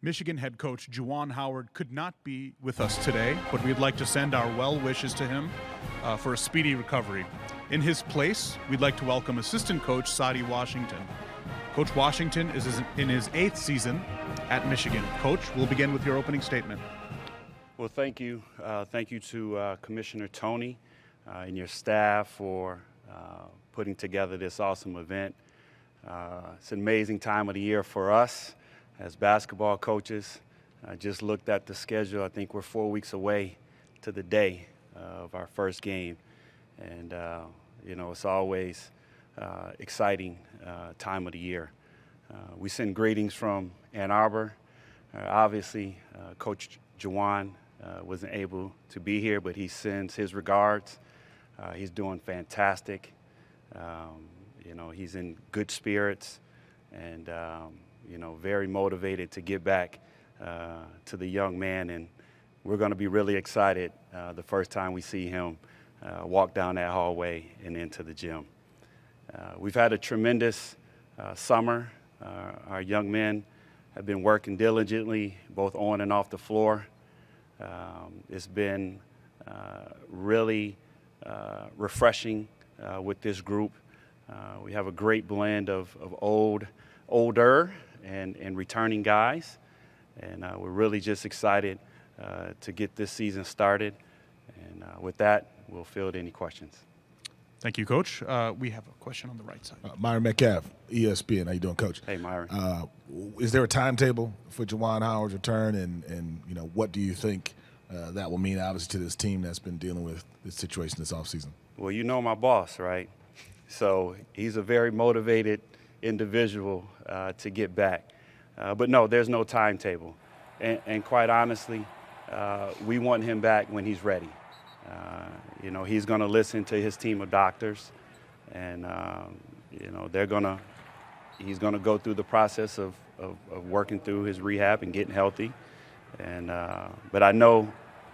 Michigan head coach Juwan Howard could not be with us today, but we'd like to send our well wishes to him for a speedy recovery. In his place, we'd like to welcome assistant coach Saddi Washington. Coach Washington is in his 8th season at Michigan. Coach, we'll begin with your opening statement. Well, thank you. Thank you to Commissioner Tony and your staff for putting together this awesome event. It's an amazing time of the year for us as basketball coaches. I just looked at the schedule. I think we're 4 weeks away to the day of our first game. And, you know, it's always exciting time of the year. We send greetings from Ann Arbor. Obviously, Coach Juwan wasn't able to be here, but he sends his regards. He's doing fantastic. You know, he's in good spirits and, you know, very motivated to get back to the young man. And we're going to be really excited the first time we see him walk down that hallway and into the gym. We've had a tremendous summer. Our young men have been working diligently, both on and off the floor. It's been really refreshing with this group. We have a great blend of older and returning guys, and we're really just excited to get this season started. And with that, we'll field any questions. Thank you, Coach. We have a question on the right side. Myron McCaffery, ESPN. How you doing, Coach? Hey, Myron. Is there a timetable for Juwan Howard's return, and you know, what do you think that will mean, obviously, to this team that's been dealing with this situation this offseason? Well, you know my boss, right? So he's a very motivated individual to get back. But no, there's no timetable. And quite honestly, we want him back when he's ready. You know, he's going to listen to his team of doctors, and, you know, he's going to go through the process of working through his rehab and getting healthy. And, but I know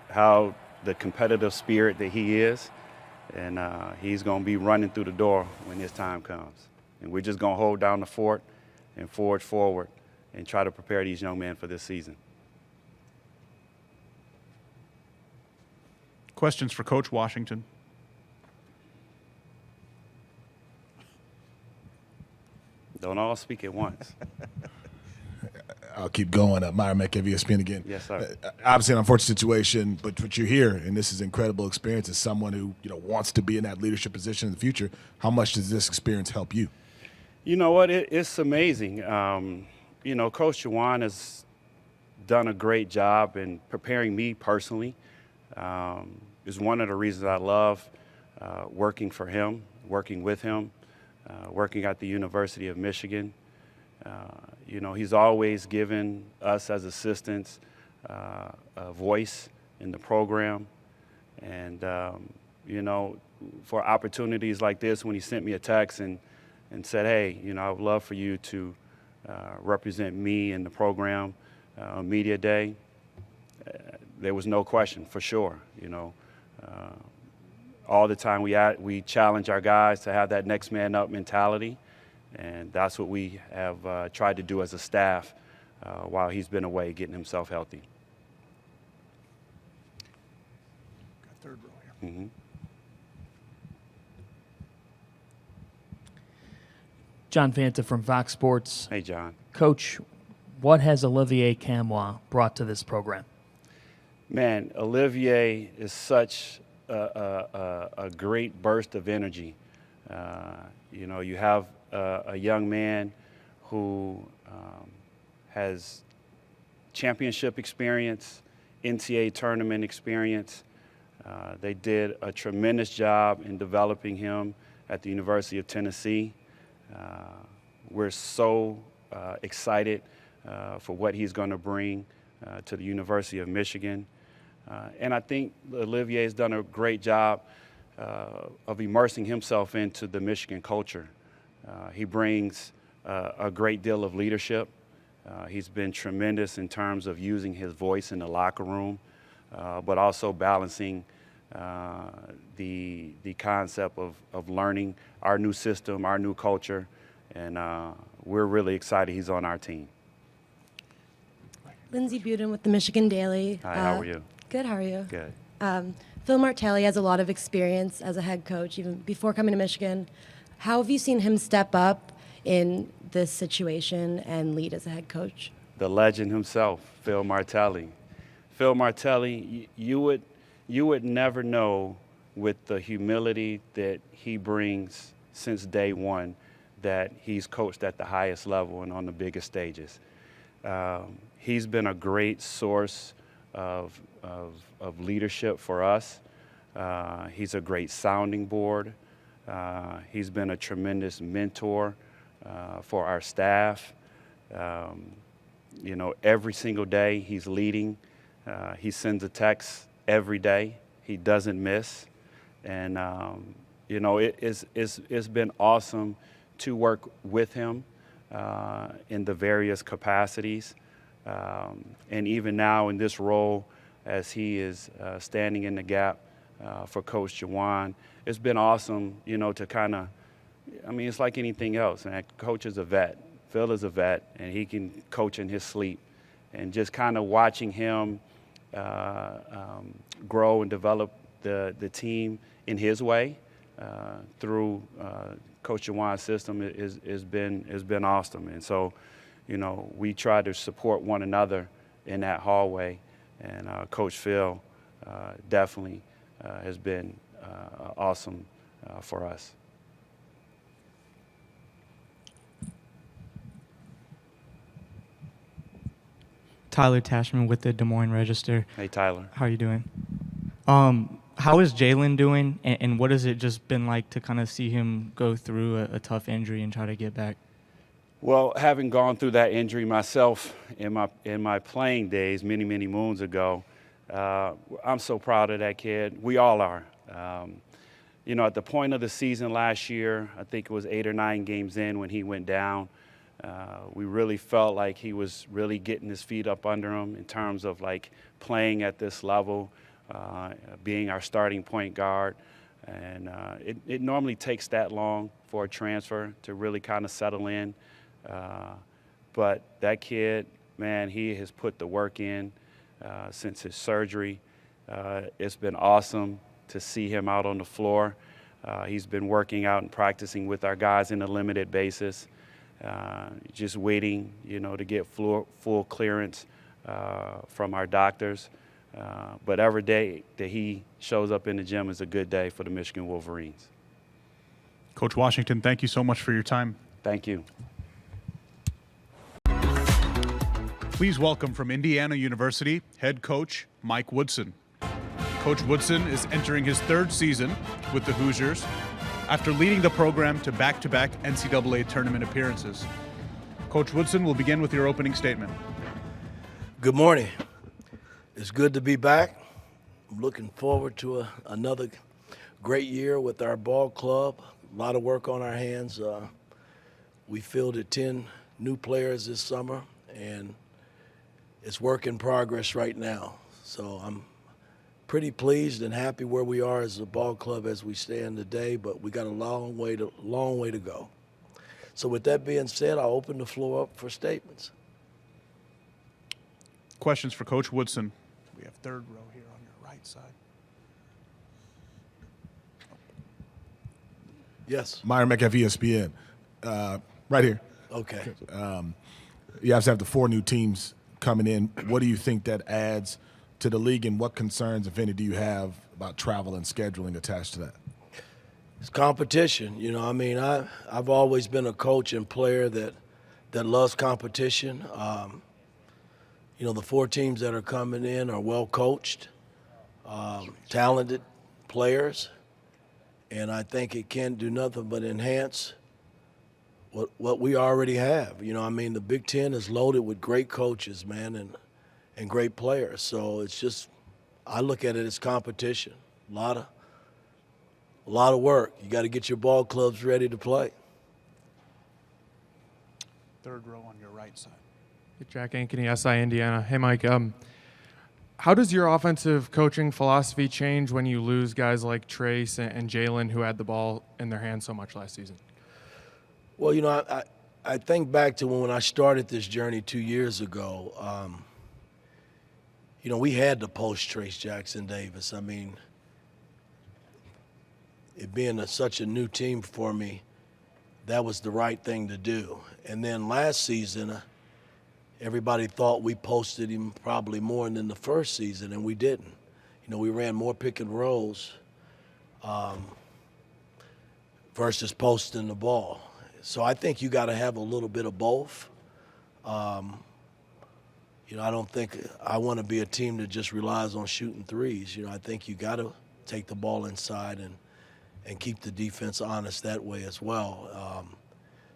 how the competitive spirit that he is, and he's going to be running through the door when his time comes. And we're just going to hold down the fort and forge forward and try to prepare these young men for this season. Questions for Coach Washington? Don't all speak at once. I'll keep going. Myron McCaffery, ESPN again. Yes, sir. Obviously an unfortunate situation, but you're here, and this is incredible experience as someone who, you know, wants to be in that leadership position in the future. How much does this experience help you? You know what? It's amazing. You know, Coach Juwan has done a great job in preparing me personally. Is one of the reasons I love working for him, working with him, working at the University of Michigan. You know, he's always given us as assistants a voice in the program. And, you know, for opportunities like this, when he sent me a text and said, hey, you know, I would love for you to represent me in the program on Media Day, there was no question, for sure. You know, all the time we challenge our guys to have that next man up mentality, And that's what we have tried to do as a staff while he's been away getting himself healthy. Third row here. Mm-hmm. John Fanta from Fox Sports. Hey, John. Coach, what has Olivier Camois brought to this program? Man, Olivier is such a great burst of energy. You know, you have a young man who has championship experience, NCAA tournament experience. They did a tremendous job in developing him at the University of Tennessee. We're so excited for what he's going to bring to the University of Michigan. And I think Olivier has done a great job of immersing himself into the Michigan culture. He brings a great deal of leadership. He's been tremendous in terms of using his voice in the locker room, but also balancing the concept of learning our new system, our new culture, and we're really excited he's on our team. Lindsay Buden with the Michigan Daily. Hi, how are you? Good, how are you? Good. Phil Martelli has a lot of experience as a head coach, even before coming to Michigan. How have you seen him step up in this situation and lead as a head coach? The legend himself, Phil Martelli. Phil Martelli, you would never know, with the humility that he brings since day one, that he's coached at the highest level and on the biggest stages. He's been a great source of leadership for us. He's a great sounding board. He's been a tremendous mentor for our staff. You know, every single day he's leading. He sends a text every day. He doesn't miss. And, you know, it's been awesome to work with him in the various capacities. And even now in this role, as he is standing in the gap for Coach Jawan, it's been awesome, you know, to kind of, I mean, it's like anything else. And Coach is a vet. Phil is a vet, and he can coach in his sleep. And just kind of watching him grow and develop the team in his way through Coach Jawan's system has been awesome. And so, you know, we try to support one another in that hallway. And Coach Phil definitely has been awesome for us. Tyler Tashman with the Des Moines Register. Hey, Tyler. How are you doing? How is Jalen doing, and what has it just been like to kind of see him go through a tough injury and try to get back? Well, having gone through that injury myself in my playing days many moons ago, I'm so proud of that kid. We all are. You know, at the point of the season last year, I think it was 8 or 9 games in when he went down, we really felt like he was really getting his feet up under him in terms of like playing at this level, being our starting point guard. And it normally takes that long for a transfer to really kind of settle in. But that kid, man, he has put the work in since his surgery. It's been awesome to see him out on the floor. He's been working out and practicing with our guys in a limited basis, just waiting, you know, to get full clearance from our doctors. But every day that he shows up in the gym is a good day for the Michigan Wolverines. Coach Washington, thank you so much for your time. Thank you. Please welcome from Indiana University, head coach Mike Woodson. Coach Woodson is entering his 3rd season with the Hoosiers after leading the program to back-to-back NCAA tournament appearances. Coach Woodson will begin with your opening statement. Good morning. It's good to be back. I'm looking forward to another great year with our ball club. A lot of work on our hands. We fielded 10 new players this summer, and it's work in progress right now. So I'm pretty pleased and happy where we are as a ball club as we stand today, but we got a long way to go. So with that being said, I'll open the floor up for statements. Questions for Coach Woodson. We have third row here on your right side. Yes. Myron McCaffery, ESPN. Right here. Okay. You have to have the 4 new teams coming in. What do you think that adds to the league, and what concerns, if any, do you have about travel and scheduling attached to that? It's competition. You know, I mean, I've always been a coach and player that loves competition. You know, the 4 teams that are coming in are well coached, talented players, and I think it can't do nothing but enhance what we already have. You know, I mean, the Big Ten is loaded with great coaches, man, and great players. So it's just, I look at it as competition. A lot of work. You got to get your ball clubs ready to play. Third row on your right side. Jack Ankeny, SI Indiana. Hey, Mike. How does your offensive coaching philosophy change when you lose guys like Trace and Jalen, who had the ball in their hands so much last season? Well, you know, I think back to when I started this journey 2 years ago. You know, we had to post Trace Jackson Davis. I mean, it being such a new team for me, that was the right thing to do. And then last season, everybody thought we posted him probably more than the first season, and we didn't. You know, we ran more pick and rolls versus posting the ball. So I think you got to have a little bit of both. You know, I don't think I want to be a team that just relies on shooting threes. You know, I think you got to take the ball inside and keep the defense honest that way as well.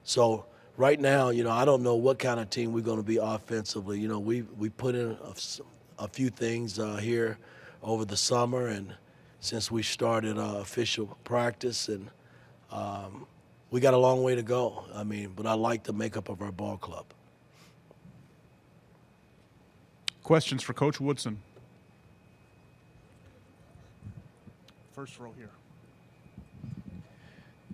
So right now, you know, I don't know what kind of team we're going to be offensively. You know, we put in a few things here over the summer and since we started official practice, and we got a long way to go. I mean, but I like the makeup of our ball club. Questions for Coach Woodson. First row here.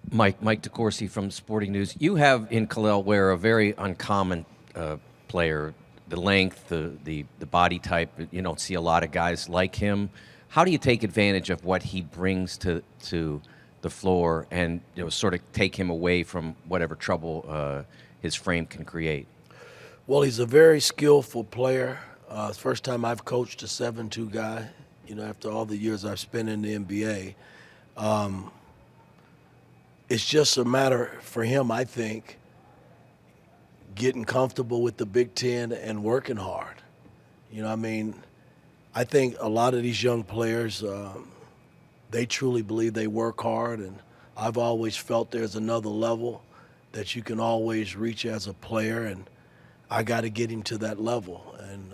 Mike DeCourcy from Sporting News. You have in Pikiell Ware a very uncommon player. The length, the body type. You don't see a lot of guys like him. How do you take advantage of what he brings to the floor and, you know, sort of take him away from whatever trouble his frame can create? Well, he's a very skillful player. It's the first time I've coached a 7'2" guy, you know, after all the years I've spent in the NBA. It's just a matter for him, I think, getting comfortable with the Big Ten and working hard. You know, I mean, I think a lot of these young players, they truly believe they work hard, and I've always felt there's another level that you can always reach as a player, and I got to get him to that level. And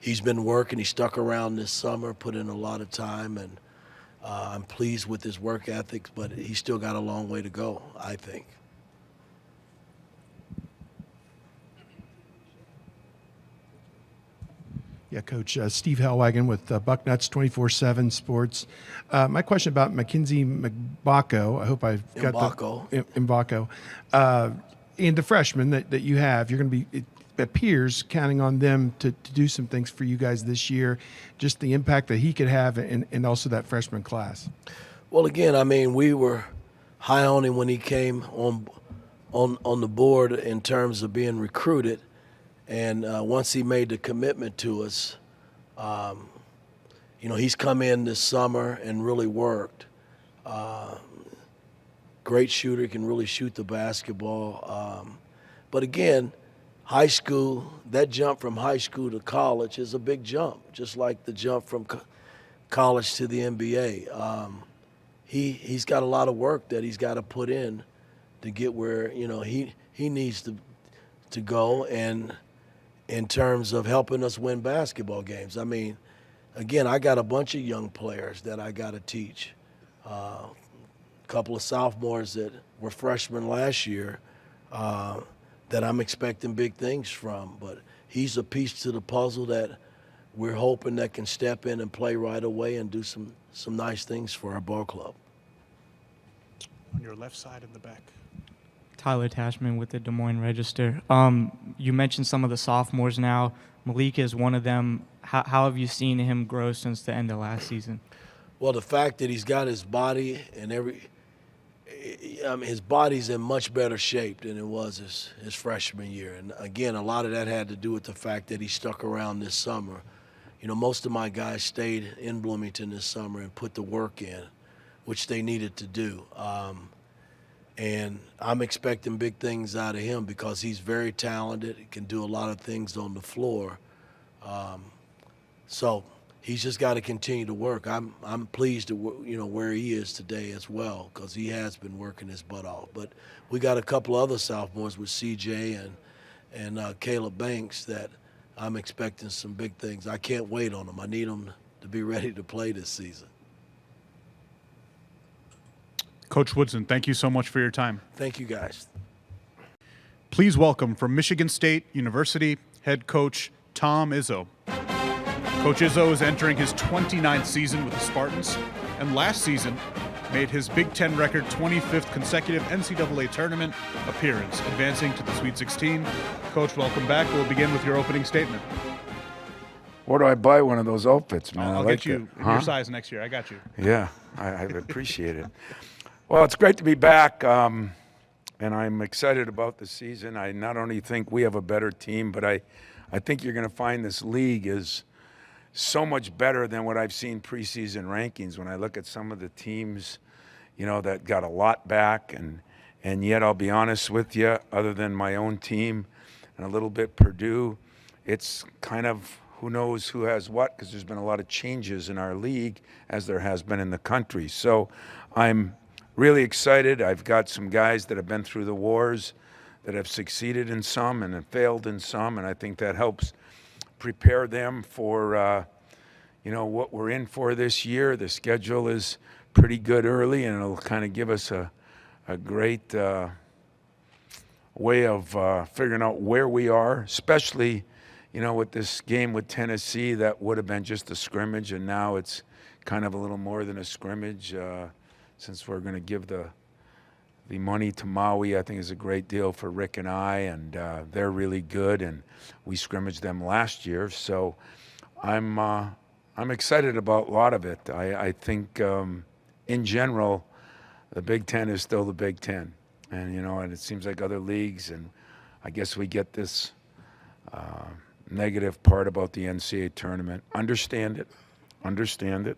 he's been working. He stuck around this summer, put in a lot of time, and I'm pleased with his work ethics, but he's still got a long way to go, I think. Yeah, Coach. Steve Hellwagon with Bucknuts 24/7 Sports. My question about Mackenzie Mbako. I hope I've got Mbako. And the freshmen that you have, you're going to be, it appears, counting on them to do some things for you guys this year. Just the impact that he could have, and also that freshman class. Well, again, I mean, we were high on him when he came on the board in terms of being recruited. And once he made the commitment to us, you know, he's come in this summer and really worked. Great shooter, can really shoot the basketball. But again, high school, that jump from high school to college is a big jump, just like the jump from college to the NBA. He's got a lot of work that he's got to put in to get where, you know, he needs to go, and in terms of helping us win basketball games. I mean, again, I got a bunch of young players that I got to teach. A couple of sophomores that were freshmen last year that I'm expecting big things from. But he's a piece to the puzzle that we're hoping that can step in and play right away and do some nice things for our ball club. On your left side in the back. Tyler Tashman with the Des Moines Register. You mentioned some of the sophomores now. Malik is one of them. How have you seen him grow since the end of last season? Well, the fact that he's got his body and his body's in much better shape than it was his freshman year. And again, a lot of that had to do with the fact that he stuck around this summer. You know, most of my guys stayed in Bloomington this summer and put the work in, which they needed to do. And I'm expecting big things out of him because he's very talented. He can do a lot of things on the floor. So he's just got to continue to work. I'm pleased at where he is today as well because he has been working his butt off. But we got a couple other sophomores with CJ and Caleb Banks that I'm expecting some big things. I can't wait on them. I need them to be ready to play this season. Coach Woodson, thank you so much for your time. Thank you, guys. Please welcome from Michigan State University, head coach Tom Izzo. Coach Izzo is entering his 29th season with the Spartans, and last season made his Big Ten record 25th consecutive NCAA tournament appearance, advancing to the Sweet 16. Coach, welcome back. We'll begin with your opening statement. Where do I buy one of those outfits, man? I'll I like get you it. your size next year. I got you. Yeah, I appreciate it. Well, it's great to be back, and I'm excited about the season. I not only think we have a better team, but I think you're going to find this league is so much better than what I've seen preseason rankings. When I look at some of the teams, that got a lot back, and yet I'll be honest with you, other than my own team and a little bit Purdue, it's kind of who knows who has what because there's been a lot of changes in our league as there has been in the country. So I'm really excited. I've got some guys that have been through the wars that have succeeded in some and have failed in some, and I think that helps prepare them for what we're in for this year. The schedule is pretty good early, and it'll kind of give us a great way of figuring out where we are, especially with this game with Tennessee that would have been just a scrimmage, and now it's kind of a little more than a scrimmage since we're going to give the money to Maui. I think is a great deal for Rick and I, and they're really good, and we scrimmaged them last year. So I'm excited about a lot of it. I think in general, the Big Ten is still the Big Ten, and and it seems like other leagues, and I guess we get this negative part about the NCAA tournament. Understand it.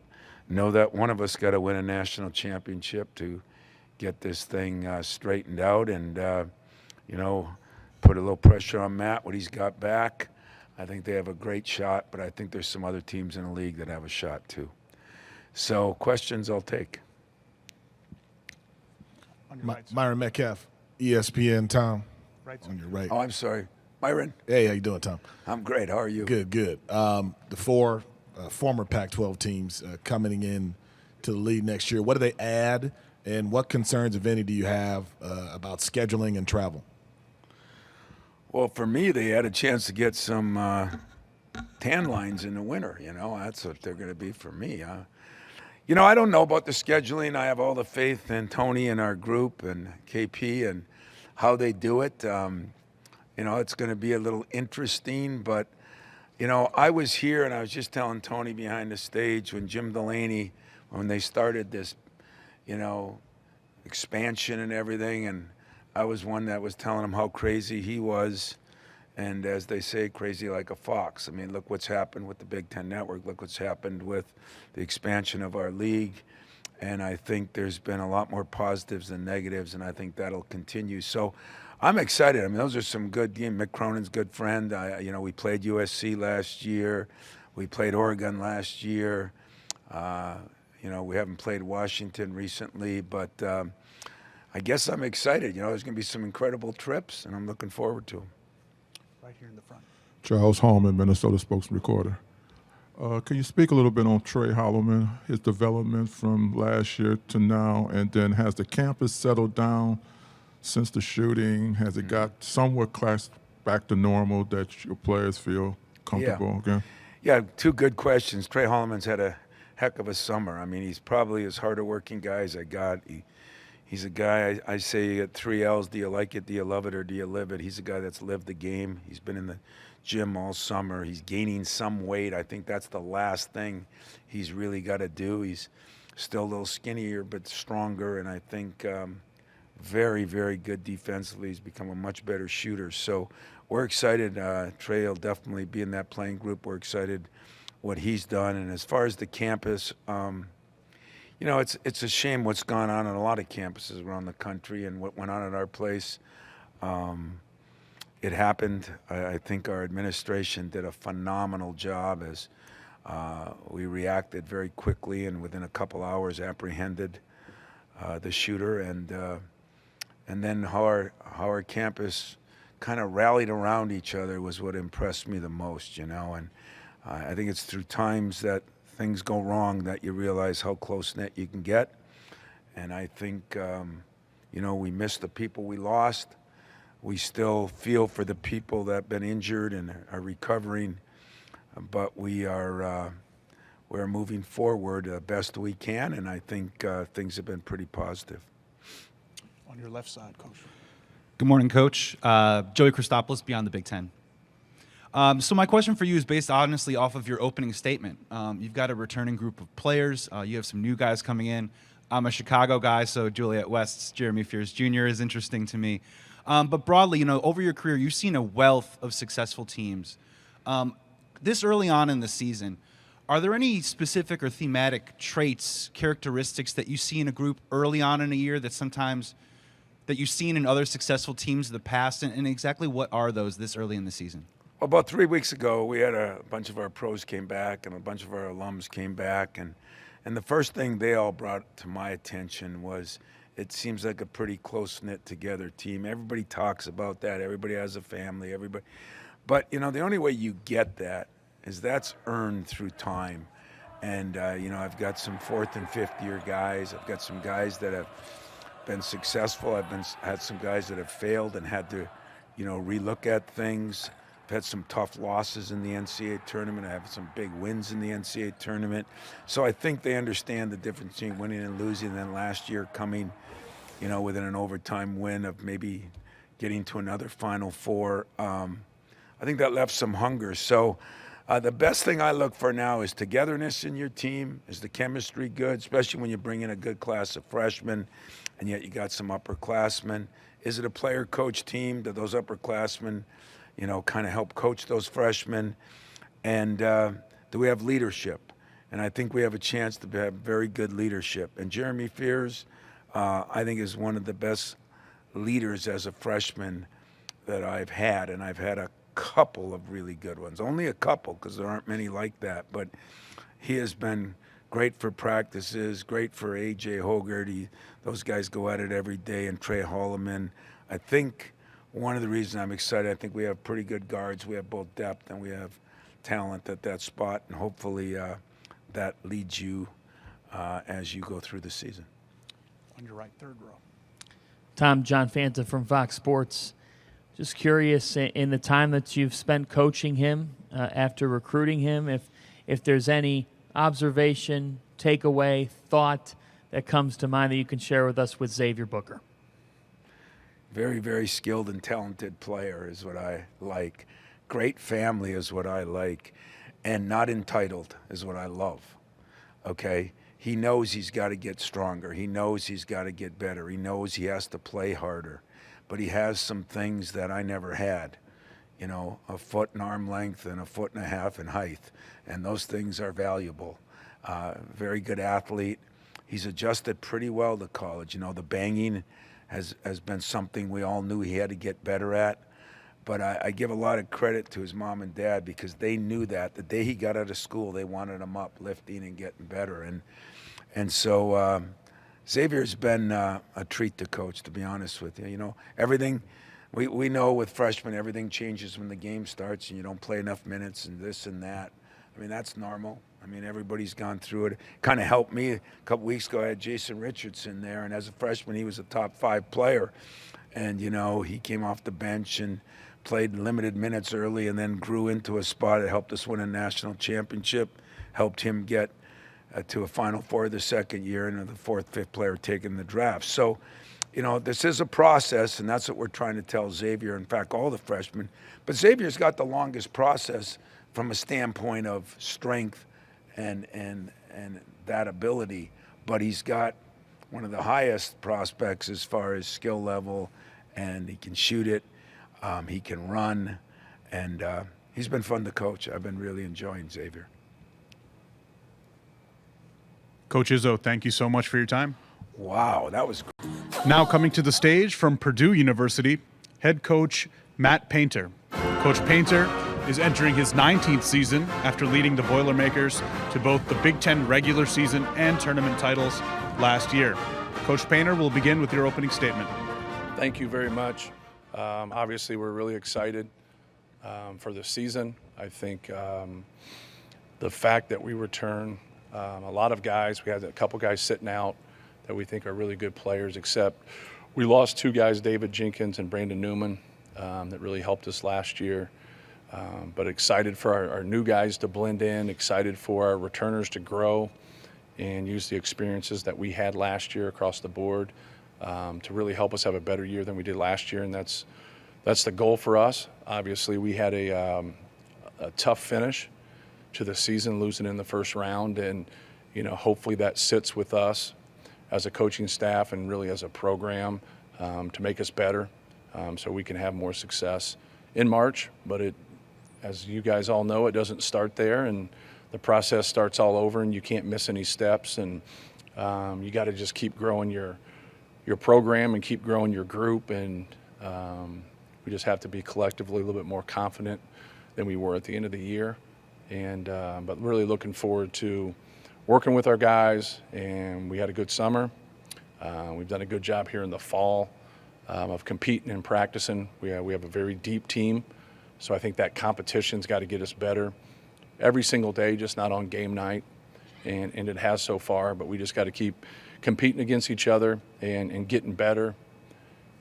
Know that one of us got to win a national championship to get this thing straightened out, and put a little pressure on Matt, what he's got back. I think they have a great shot, but I think there's some other teams in the league that have a shot too. So questions I'll take. Myron Metcalf, ESPN, Tom. Right. On your right. Oh, I'm sorry. Myron. Hey, how you doing, Tom? I'm great. How are you? Good. The four former Pac-12 teams coming in to the league next year, what do they add, and what concerns, if any, do you have about scheduling and travel? Well, for me, they had a chance to get some tan lines in the winter. That's what they're going to be for me. I don't know about the scheduling. I have all the faith in Tony and our group and KP and how they do it. It's going to be a little interesting, but I was here, and I was just telling Tony behind the stage when Jim Delaney, when they started this, expansion and everything, and I was one that was telling him how crazy he was, and as they say, crazy like a fox. I mean, look what's happened with the Big Ten Network. Look what's happened with the expansion of our league, and I think there's been a lot more positives than negatives, and I think that'll continue. So I'm excited. I mean, those are some good games. Mick Cronin's a good friend. We played USC last year. We played Oregon last year. We haven't played Washington recently, but I guess I'm excited. There's going to be some incredible trips, and I'm looking forward to them. Right here in the front. Charles Holtmann, Minnesota Spokesman Recorder. Can you speak a little bit on Trey Holloman, his development from last year to now, and then has the campus settled down since the shooting? Has it got somewhat back to normal that your players feel comfortable again? Yeah, two good questions. Trey Holloman's had a heck of a summer. I mean, he's probably as hard a working guy as I got. He's a guy, I say you got 3 L's. Do you like it? Do you love it? Or do you live it? He's a guy that's lived the game. He's been in the gym all summer. He's gaining some weight. I think that's the last thing he's really got to do. He's still a little skinnier but stronger, and I think very, very good defensively. He's become a much better shooter. So we're excited. Trey will definitely be in that playing group. We're excited what he's done. And as far as the campus, you know, it's a shame what's gone on a lot of campuses around the country and what went on at our place. It happened. I think our administration did a phenomenal job as we reacted very quickly and within a couple hours apprehended the shooter, and then how our campus kind of rallied around each other was what impressed me the most, you know. And I think it's through times that things go wrong that you realize how close-knit you can get. And I think, you know, we miss the people we lost. We still feel for the people that have been injured and are recovering, but we're moving forward the best we can, and I think things have been pretty positive. On your left side, Coach. Good morning, Coach. Joey Christopoulos, Beyond the Big Ten. So my question for you is based honestly off of your opening statement. You've got a returning group of players. You have some new guys coming in. I'm a Chicago guy, so Juliet West's Jeremy Fears Jr. is interesting to me. But broadly, you know, over your career, you've seen a wealth of successful teams. This early on in the season, are there any specific or thematic traits, characteristics that you see in a group early on in a year that sometimes that you've seen in other successful teams of the past, and exactly what are those this early in the season? Well, about 3 weeks ago, we had a bunch of our pros came back and a bunch of our alums came back, and the first thing they all brought to my attention was it seems like a pretty close-knit together team. Everybody talks about that. Everybody has a family. Everybody, but you know, the only way you get that is that's earned through time. And you know, I've got some 4th and 5th year guys. I've got some guys that have been successful. Had some guys that have failed and had to, you know, relook at things. I've had some tough losses in the NCAA tournament. I have some big wins in the NCAA tournament. So I think they understand the difference between winning and losing. And then last year coming, you know, within an overtime win of maybe getting to another Final Four. I think that left some hunger. So the best thing I look for now is togetherness in your team. Is the chemistry good, especially when you bring in a good class of freshmen and yet you got some upperclassmen? Is it a player-coach team? Do those upperclassmen, you know, kind of help coach those freshmen? And do we have leadership? And I think we have a chance to have very good leadership. And Jeremy Fears, I think, is one of the best leaders as a freshman that I've had, and I've had a couple of really good ones. Only a couple, because there aren't many like that, but he has been great for practices, great for A.J. Hoiberg. Those guys go at it every day, and Trey Holtmann. I think one of the reasons I'm excited, I think we have pretty good guards. We have both depth and we have talent at that spot, and hopefully that leads you as you go through the season. On your right, 3rd row. Tom, John Fanta from Fox Sports. Just curious, in the time that you've spent coaching him, after recruiting him, if there's any observation, takeaway, thought that comes to mind that you can share with us with Xavier Booker. Very, very skilled and talented player is what I like. Great family is what I like. And not entitled is what I love. Okay? He knows he's got to get stronger. He knows he's got to get better. He knows he has to play harder. But he has some things that I never had. You know, a foot and arm length and a foot and a half in height. And those things are valuable. Very good athlete. He's adjusted pretty well to college. You know, the banging has been something we all knew he had to get better at. But I give a lot of credit to his mom and dad because they knew that the day he got out of school, they wanted him up, lifting and getting better. And so Xavier's been a treat to coach, to be honest with you. You know, everything, we know with freshmen, everything changes when the game starts and you don't play enough minutes and this and that. I mean, that's normal. I mean, everybody's gone through it. Kind of helped me. A couple weeks ago, I had Jason Richardson there, and as a freshman, he was a top 5 player. And, you know, he came off the bench and played limited minutes early and then grew into a spot that helped us win a national championship, helped him get to a Final Four the second year, and the fourth, fifth player taking the draft. So, this is a process, and that's what we're trying to tell Xavier, in fact, all the freshmen. But Xavier's got the longest process from a standpoint of strength and that ability, but he's got one of the highest prospects as far as skill level, and he can shoot it, he can run, and he's been fun to coach. I've been really enjoying Xavier. Coach Izzo, thank you so much for your time. Wow, that was great. Now coming to the stage from Purdue University, head coach Matt Painter. Coach Painter is entering his 19th season after leading the Boilermakers to both the Big Ten regular season and tournament titles last year. Coach Painter will begin with your opening statement. Thank you very much. Obviously, we're really excited for the season. I think the fact that we return a lot of guys, we had a couple guys sitting out that we think are really good players, except we lost two guys, David Jenkins and Brandon Newman, that really helped us last year. But excited for our new guys to blend in, excited for our returners to grow and use the experiences that we had last year across the board to really help us have a better year than we did last year, and that's the goal for us. Obviously, we had a tough finish to the season, losing in the first round, and hopefully that sits with us as a coaching staff and really as a program to make us better so we can have more success in March. But as you guys all know, it doesn't start there, and the process starts all over, and you can't miss any steps, and you got to just keep growing your program and keep growing your group, and we just have to be collectively a little bit more confident than we were at the end of the year. And but really looking forward to working with our guys, and we had a good summer. We've done a good job here in the fall of competing and practicing. We have a very deep team, so I think that competition's got to get us better every single day, just not on game night, and it has so far. But we just got to keep competing against each other and getting better,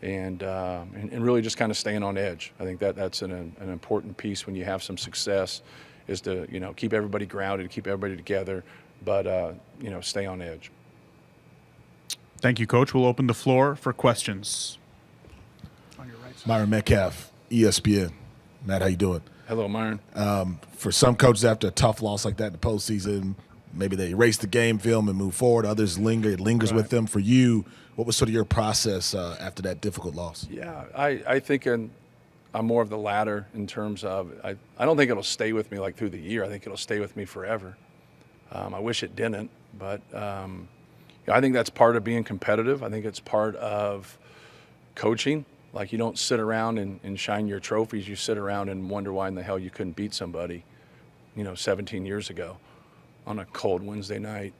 and really just kind of staying on edge. I think that's an important piece when you have some success, is to keep everybody grounded, keep everybody together, but stay on edge. Thank you, Coach. We'll open the floor for questions. Myron Metcalf, ESPN. Matt, how you doing? Hello, Myron. For some coaches, after a tough loss like that in the postseason, maybe they erase the game film and move forward. Others linger. It lingers with them. For you, what was sort of your process after that difficult loss? Yeah, I think I'm more of the latter in terms of I don't think it'll stay with me like through the year. I think it'll stay with me forever. I wish it didn't, but I think that's part of being competitive. I think it's part of coaching. Like, you don't sit around and shine your trophies. You sit around and wonder why in the hell you couldn't beat somebody, 17 years ago on a cold Wednesday night.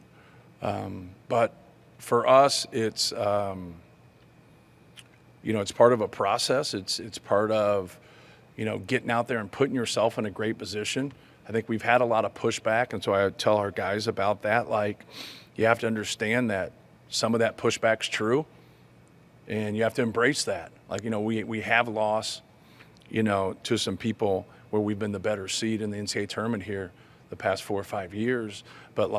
But for us, it's it's part of a process. It's part of getting out there and putting yourself in a great position. I think we've had a lot of pushback, and so I tell our guys about that. Like, you have to understand that some of that pushback's true, and you have to embrace that. Like, we have lost, to some people where we've been the better seed in the NCAA tournament here the past 4 or 5 years. But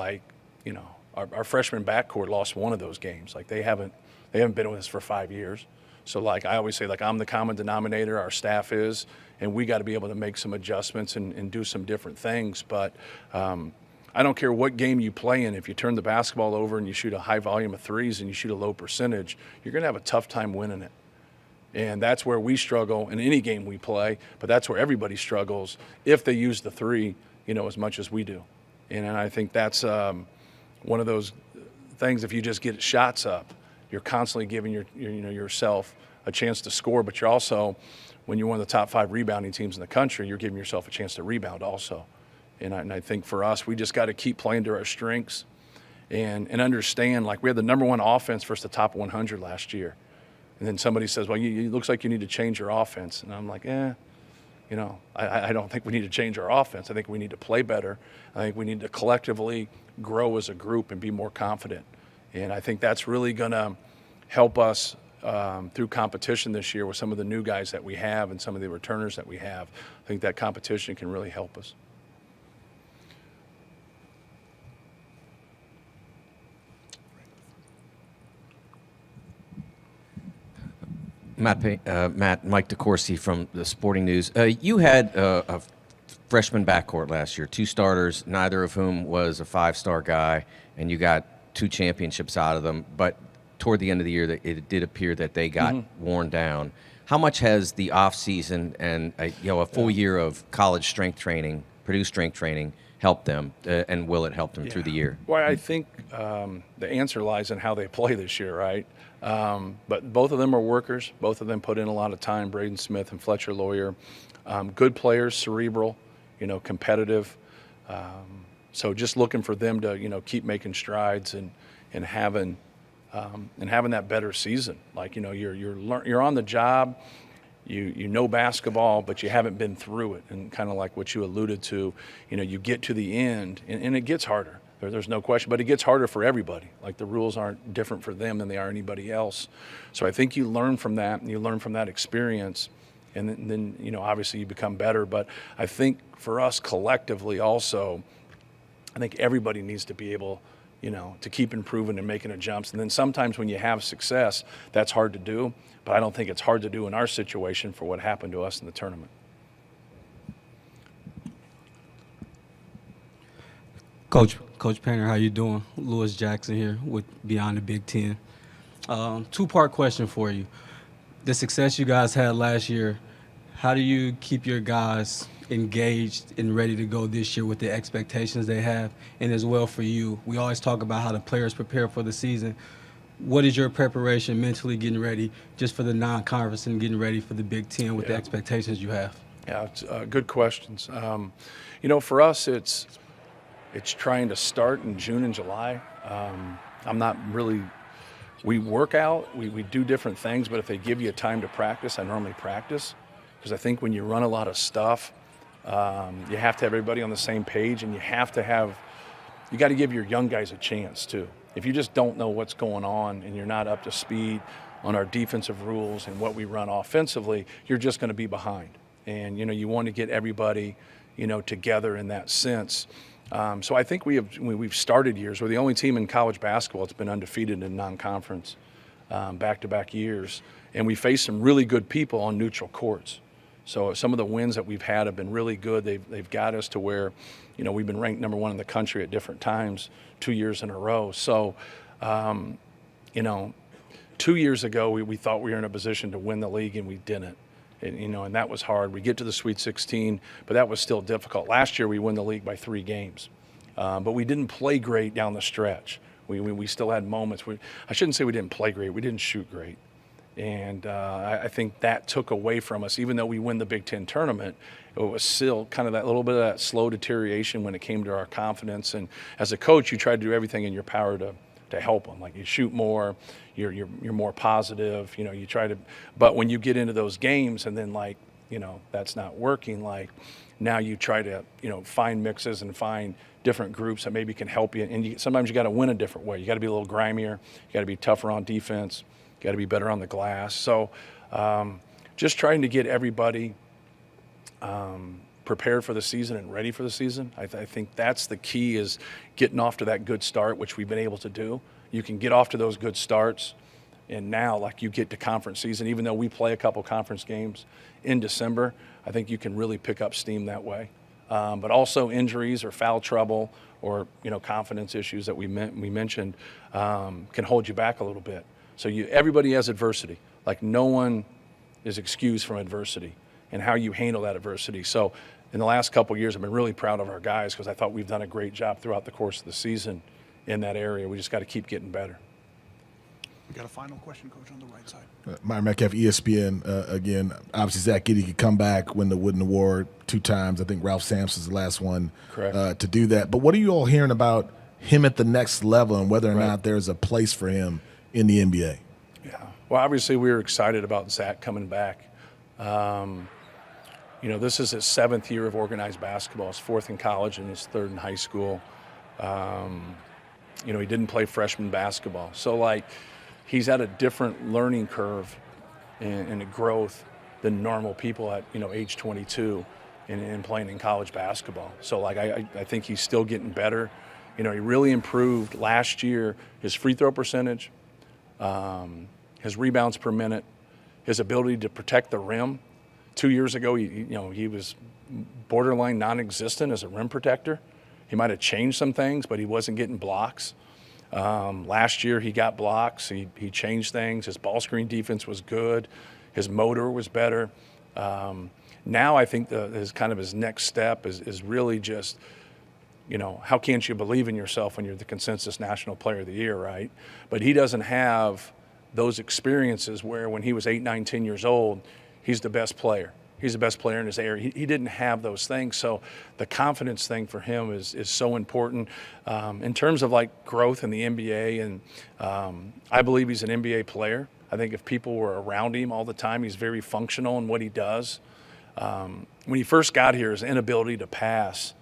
our freshman backcourt lost one of those games. Like, they haven't been with us for 5 years. So I always say, I'm the common denominator, our staff is, and we got to be able to make some adjustments and do some different things. But I don't care what game you play in. If you turn the basketball over and you shoot a high volume of threes and you shoot a low percentage, you're going to have a tough time winning it. And that's where we struggle in any game we play, but that's where everybody struggles if they use the three, as much as we do. And I think that's one of those things. If you just get shots up, you're constantly giving yourself a chance to score, but you're also, when you're one of the top 5 rebounding teams in the country, you're giving yourself a chance to rebound also. And I think for us, we just got to keep playing to our strengths and understand, we had the number 1 offense versus the top 100 last year. And then somebody says, well, it looks like you need to change your offense. And I'm like, I don't think we need to change our offense. I think we need to play better. I think we need to collectively grow as a group and be more confident. And I think that's really going to help us through competition this year with some of the new guys that we have and some of the returners that we have. I think that competition can really help us. Mike DeCourcy from the Sporting News. You had a freshman backcourt last year, 2 starters, neither of whom was a 5-star guy, and you got 2 championships out of them. But toward the end of the year, it did appear that they got worn down. How much has the off season and a full year of college strength training, Purdue strength training, helped them, and will it help them through the year? Well, I think the answer lies in how they play this year, right? But both of them are workers. Both of them put in a lot of time, Braden Smith and Fletcher Lawyer. Good players, cerebral, competitive. So just looking for them to, keep making strides and having that better season. Like, you're on the job. You know basketball, but you haven't been through it. And kind of like what you alluded to, you get to the end, and it gets harder. There's no question, but it gets harder for everybody. Like, the rules aren't different for them than they are anybody else. So I think you learn from that, and you learn from that experience, and then obviously you become better. But I think for us collectively also, I think everybody needs to be able, to keep improving and making jumps. And then sometimes when you have success, that's hard to do. But I don't think it's hard to do in our situation for what happened to us in the tournament. Coach Painter, how you doing? Lewis Jackson here with Beyond the Big Ten. 2-part question for you. The success you guys had last year, how do you keep your guys engaged and ready to go this year with the expectations they have? And as well for you, we always talk about how the players prepare for the season. What is your preparation mentally getting ready just for the non-conference and getting ready for the Big Ten with the expectations you have? Yeah, it's good questions. For us, it's trying to start in June and July. I'm not really – we work out, we do different things, but if they give you time to practice, I normally practice, because I think when you run a lot of stuff, you have to have everybody on the same page, and you got to give your young guys a chance too. If you just don't know what's going on and you're not up to speed on our defensive rules and what we run offensively, you're just going to be behind. And, you want to get everybody, together in that sense. So I think we've started years. We're the only team in college basketball that's been undefeated in non-conference back-to-back years. And we face some really good people on neutral courts. So some of the wins that we've had have been really good. They've got us to where, we've been ranked number 1 in the country at different times 2 years in a row. So, 2 years ago, we thought we were in a position to win the league, and we didn't. And that was hard. We get to the Sweet 16, but that was still difficult. Last year, we won the league by 3 games. But we didn't play great down the stretch. We still had moments. I shouldn't say we didn't play great. We didn't shoot great. And I think that took away from us. Even though we win the Big Ten tournament, it was still kind of that little bit of that slow deterioration when it came to our confidence. And as a coach, you try to do everything in your power to help them. Like, you shoot more, you're more positive. You try to. But when you get into those games and then that's not working. Now you try to find mixes and find different groups that maybe can help you. And sometimes you got to win a different way. You got to be a little grimier. You got to be tougher on defense. Got to be better on the glass. So just trying to get everybody prepared for the season and ready for the season. I think that's the key, is getting off to that good start, which we've been able to do. You can get off to those good starts, and now you get to conference season, even though we play a couple conference games in December, I think you can really pick up steam that way. But also injuries or foul trouble or confidence issues that we mentioned can hold you back a little bit. So everybody has adversity. No one is excused from adversity and how you handle that adversity. So in the last couple of years, I've been really proud of our guys, because I thought we've done a great job throughout the course of the season in that area. We just got to keep getting better. We got a final question, Coach, on the right side. Myron McCaffery, ESPN, again. Obviously, Zach Giddey could come back, win the Wooden Award 2 times. I think Ralph Sampson's the last one to do that. But what are you all hearing about him at the next level and whether or not there's a place for him in the NBA? Yeah. Well, obviously, we were excited about Zach coming back. This is his 7th year of organized basketball. His 4th in college and his 3rd in high school. He didn't play freshman basketball. So, he's at a different learning curve and a growth than normal people at, age 22 and playing in college basketball. So, I think he's still getting better. He really improved last year, his free throw percentage, his rebounds per minute, his ability to protect the rim. 2 years ago, he was borderline non-existent as a rim protector. He might have changed some things, but he wasn't getting blocks. Last year, he got blocks. He changed things. His ball screen defense was good. His motor was better. Now I think his next step is really just, how can't you believe in yourself when you're the consensus National Player of the Year, right? But he doesn't have those experiences where when he was 8, 9, 10 years old, he's the best player. He's the best player in his area. He didn't have those things. So the confidence thing for him is so important. In terms of like growth in the NBA, and I believe he's an NBA player. I think if people were around him all the time, he's very functional in what he does. When he first got here, his inability to pass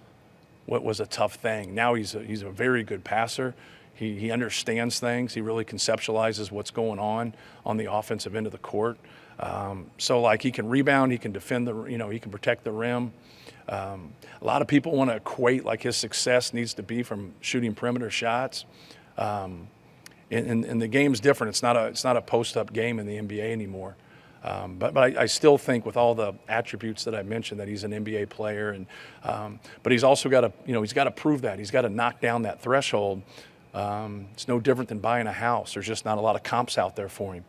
what was a tough thing. Now he's a very good passer. He understands things. He really conceptualizes what's going on the offensive end of the court. So like he can rebound, he can defend he can protect the rim. A lot of people want to equate like his success needs to be from shooting perimeter shots. And the game's different. It's not a post-up game in the NBA anymore. But I still think with all the attributes that I mentioned that he's an NBA player, but he's also got to prove that. He's got to knock down that threshold. It's no different than buying a house. There's just not a lot of comps out there for him.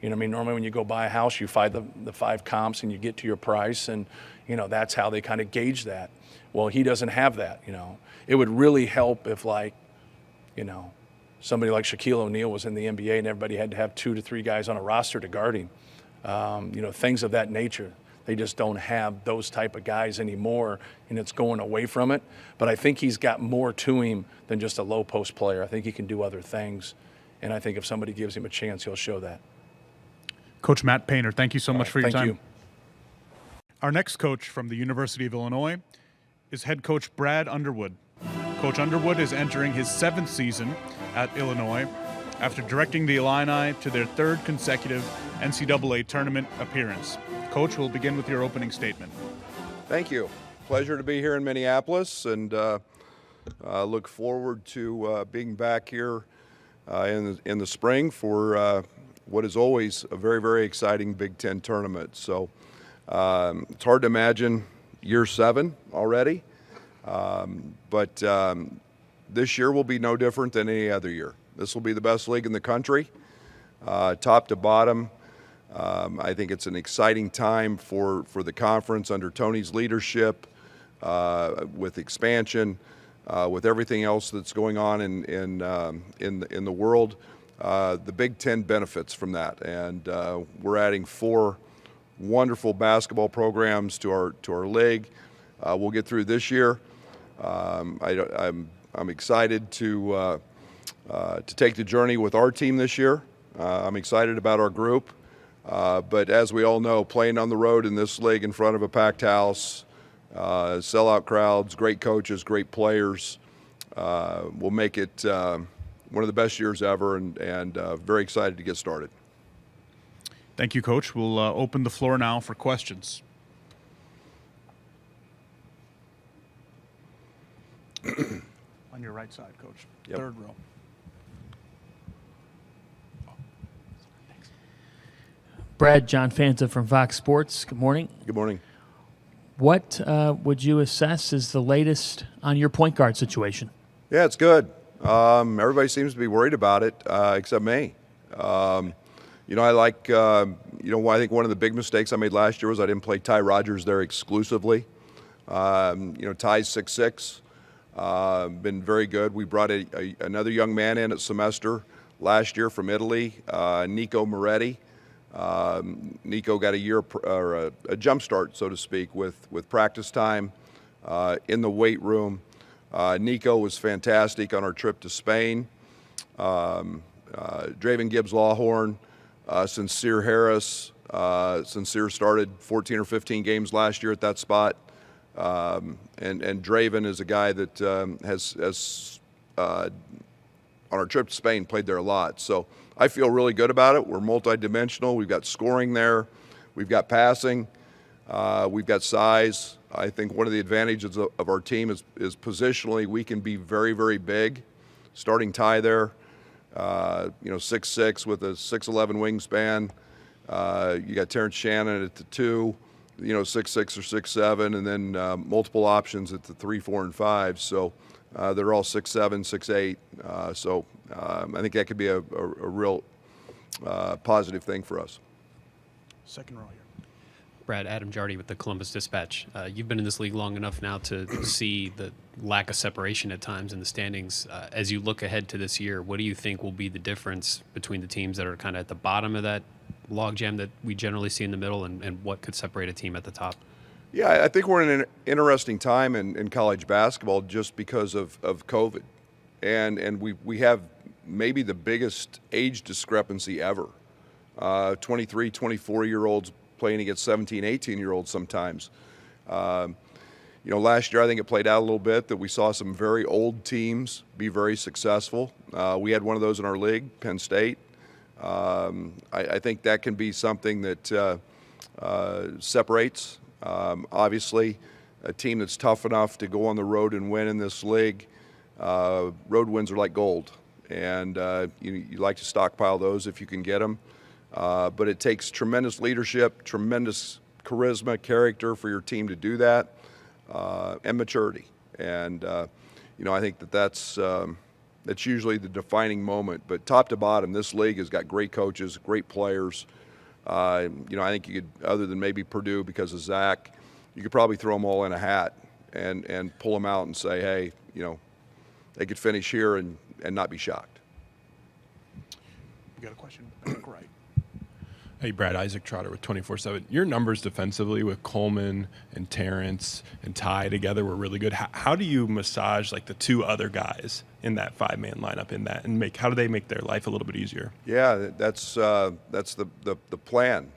You know what I mean? Normally when you go buy a house, you find the 5 comps and you get to your price, and that's how they kind of gauge that. Well, he doesn't have that. It would really help if somebody like Shaquille O'Neal was in the NBA and everybody had to have 2 to 3 guys on a roster to guard him. Things of that nature. They just don't have those type of guys anymore, and it's going away from it. But I think he's got more to him than just a low post player. I think he can do other things, and I think if somebody gives him a chance, he'll show that. Coach Matt Painter, thank you so much for your time. Thank you. Our next coach from the University of Illinois is head coach Brad Underwood. Coach Underwood is entering his 7th season at Illinois after directing the Illini to their 3rd consecutive NCAA tournament appearance. Coach, we'll begin with your opening statement. Thank you. Pleasure to be here in Minneapolis, and look forward to being back here in the spring for what is always a very, very exciting Big Ten tournament. So it's hard to imagine year 7 already, but this year will be no different than any other year. This will be the best league in the country, top to bottom. I think it's an exciting time for the conference under Tony's leadership, with expansion, with everything else that's going on in the world. The Big Ten benefits from that, and we're adding 4 wonderful basketball programs to our league. We'll get through this year. I'm excited to take the journey with our team this year. I'm excited about our group, but as we all know, playing on the road in this league in front of a packed house, sellout crowds, great coaches, great players, will make it one of the best years ever, and very excited to get started. Thank you, Coach. We'll open the floor now for questions. On your right side, Coach. Yep. 3rd row. Brad, John Fanta from Fox Sports. Good morning. Good morning. What would you assess is the latest on your point guard situation? Yeah, it's good. Everybody seems to be worried about it, except me. I think one of the big mistakes I made last year was I didn't play Ty Rodgers there exclusively. Ty's 6'6", been very good. We brought another young man in at semester last year from Italy, Nico Moretti. Nico got a jump start, so to speak, with practice time in the weight room. Nico was fantastic on our trip to Spain. Draven Gibbs-Lawhorn, Sincere Harris. Sincere started 14 or 15 games last year at that spot. And Draven is a guy that has on our trip to Spain, played there a lot. So I feel really good about it. We're multidimensional. We've got scoring there. We've got passing. We've got size. I think one of the advantages of our team is positionally we can be very, very big. Starting Ty there, 6'6" with a 6'11" wingspan, You got Terrence Shannon at the 2, 6'6" or 6'7", and then multiple options at the 3, 4, and 5. So they're all 6'7", 6'8". So I think that could be a real positive thing for us. Second row here. Brad, Adam Jardy with the Columbus Dispatch. You've been in this league long enough now to see the lack of separation at times in the standings. As you look ahead to this year, what do you think will be the difference between the teams that are kind of at the bottom of that logjam that we generally see in the middle, and what could separate a team at the top? Yeah, I think we're in an interesting time in college basketball just because of COVID. And we have maybe the biggest age discrepancy ever. 23, 24-year-olds playing against 17, 18-year-olds sometimes. Last year I think it played out a little bit that we saw some very old teams be very successful. We had one of those in our league, Penn State. I think that can be something that separates. Obviously, a team that's tough enough to go on the road and win in this league, road wins are like gold. And you like to stockpile those if you can get them. But it takes tremendous leadership, tremendous charisma, character for your team to do that, and maturity. And I think that's usually the defining moment. But top to bottom, this league has got great coaches, great players. I think you could, other than maybe Purdue because of Zach, you could probably throw them all in a hat and pull them out and say, hey, they could finish here and not be shocked. We got a question back right. Hey, Brad, Isaac Trotter with 24/7. Your numbers defensively with Coleman and Terrence and Ty together were really good. How do you massage like the two other guys in that 5-man lineup and how do they make their life a little bit easier? Yeah, that's the plan.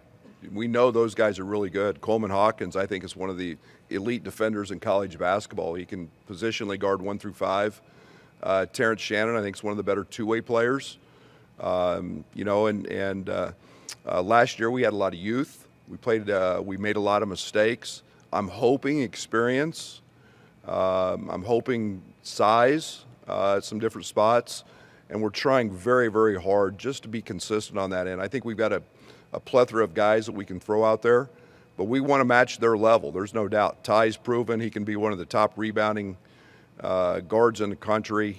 We know those guys are really good. Coleman Hawkins, I think, is one of the elite defenders in college basketball. He can positionally guard 1 through 5. Terrence Shannon, I think, is one of the better two-way players. Last year we had a lot of youth. We made a lot of mistakes. I'm hoping experience. I'm hoping size at some different spots. And we're trying very, very hard just to be consistent on that end. I think we've got a plethora of guys that we can throw out there, but we want to match their level. There's no doubt. Ty's proven he can be one of the top rebounding guards in the country.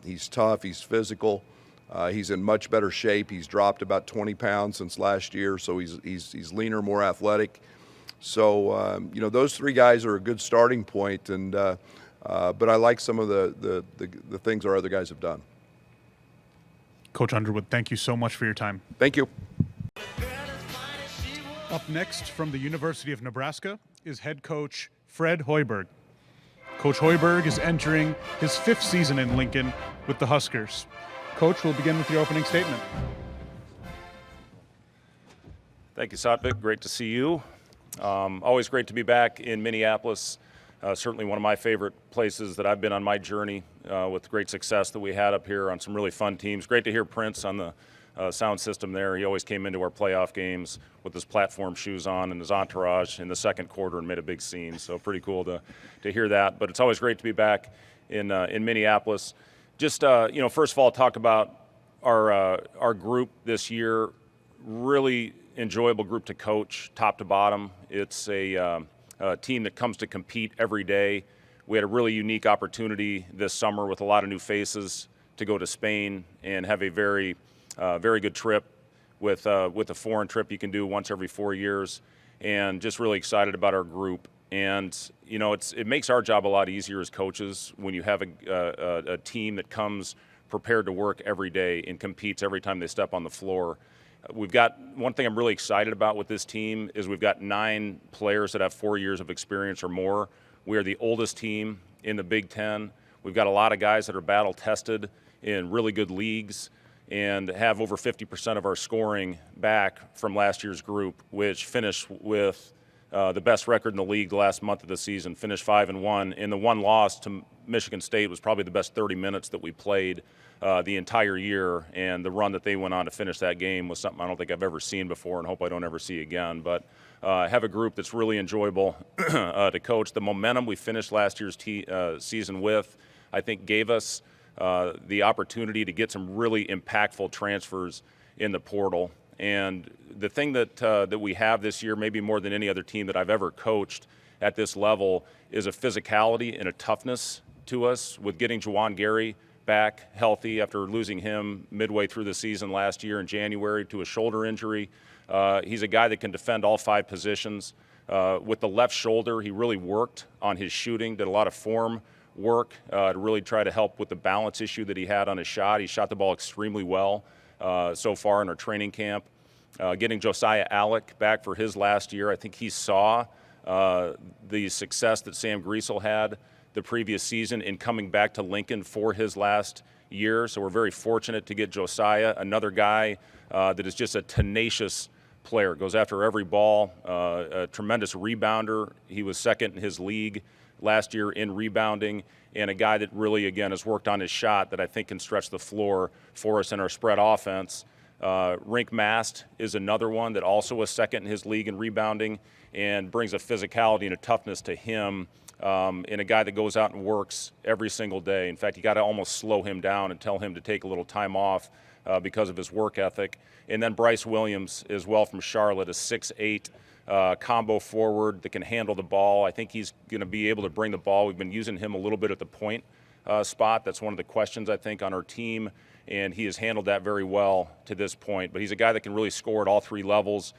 He's tough. He's physical. He's in much better shape. He's dropped about 20 pounds since last year, so he's leaner, more athletic. So those three guys are a good starting point, and but I like some of the things our other guys have done. Coach Underwood, thank you so much for your time. Thank you. Up next from the University of Nebraska is head coach Fred Hoiberg. Coach Hoiberg is entering his 5th season in Lincoln with the Huskers. Coach, we'll begin with your opening statement. Thank you, Saddi. Great to see you. Always great to be back in Minneapolis. Certainly one of my favorite places that I've been on my journey with great success that we had up here on some really fun teams. Great to hear Prince on the sound system there. He always came into our playoff games with his platform shoes on and his entourage in the second quarter and made a big scene. So pretty cool to hear that. But it's always great to be back in Minneapolis. Just, first of all, talk about our group this year. Really enjoyable group to coach, top to bottom. It's a team that comes to compete every day. We had a really unique opportunity this summer with a lot of new faces to go to Spain and have a very good trip with a foreign trip you can do once every 4 years, and just really excited about our group. And it makes our job a lot easier as coaches when you have a team that comes prepared to work every day and competes every time they step on the floor. We've got one thing I'm really excited about with this team is we've got 9 players that have 4 years of experience or more. We are the oldest team in the Big Ten. We've got a lot of guys that are battle tested in really good leagues and have over 50% of our scoring back from last year's group, which finished with the best record in the league the last month of the season, finished 5-1. And the one loss to Michigan State was probably the best 30 minutes that we played the entire year. And the run that they went on to finish that game was something I don't think I've ever seen before and hope I don't ever see again. But have a group that's really enjoyable to coach. The momentum we finished last year's season with, I think, gave us the opportunity to get some really impactful transfers in the portal. And the thing that we have this year, maybe more than any other team that I've ever coached at this level, is a physicality and a toughness to us with getting Juwan Gary back healthy after losing him midway through the season last year in January to a shoulder injury. He's a guy that can defend all 5 positions. With the left shoulder, he really worked on his shooting, did a lot of form work to really try to help with the balance issue that he had on his shot. He shot the ball extremely well so far in our training camp. Getting Josiah Alec back for his last year, I think he saw the success that Sam Griesel had the previous season in coming back to Lincoln for his last year. So we're very fortunate to get Josiah, another guy that is just a tenacious player, goes after every ball, a tremendous rebounder. He was second in his league last year in rebounding, and a guy that really, again, has worked on his shot that I think can stretch the floor for us in our spread offense. Rink Mast is another one that also was second in his league in rebounding and brings a physicality and a toughness to him, and a guy that goes out and works every single day. In fact, you got to almost slow him down and tell him to take a little time off because of his work ethic. And then Bryce Williams as well from Charlotte, a 6'8", combo forward that can handle the ball. I think he's going to be able to bring the ball. We've been using him a little bit at the point spot. That's one of the questions, I think, on our team, and he has handled that very well to this point. But he's a guy that can really score at all 3 levels,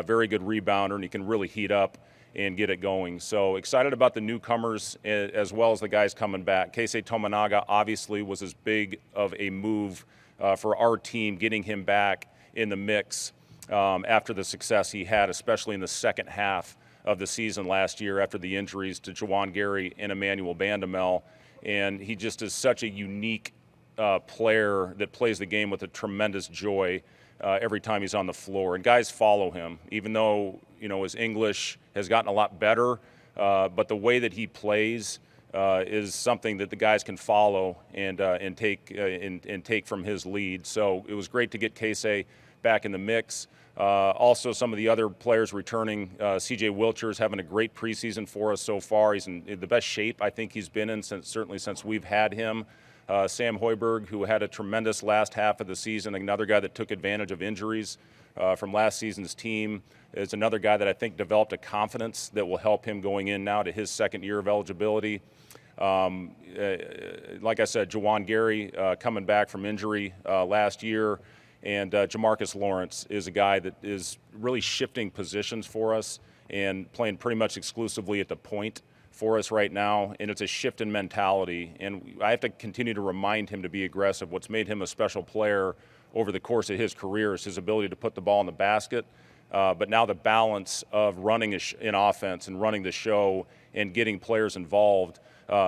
very good rebounder, and he can really heat up and get it going. So excited about the newcomers as well as the guys coming back. Keisei Tominaga obviously was as big of a move for our team, getting him back in the mix after the success he had, especially in the second half of the season last year after the injuries to Juwan Gary and Emmanuel Bandamel. And he just is such a unique player that plays the game with a tremendous joy every time he's on the floor. And guys follow him, even though, his English has gotten a lot better, but the way that he plays is something that the guys can follow and take from his lead. So it was great to get Keisei back in the mix. Also, some of the other players returning. C.J. Wilcher's having a great preseason for us so far. He's in the best shape I think he's been in since we've had him. Sam Hoiberg, who had a tremendous last half of the season, another guy that took advantage of injuries from last season's team, is another guy that I think developed a confidence that will help him going in now to his second year of eligibility. Like I said, Juwan Gary coming back from injury last year, and Jamarcus Lawrence is a guy that is really shifting positions for us and playing pretty much exclusively at the point for us right now, and it's a shift in mentality, and I have to continue to remind him to be aggressive. What's made him a special player over the course of his career is his ability to put the ball in the basket, but now the balance of running in offense and running the show and getting players involved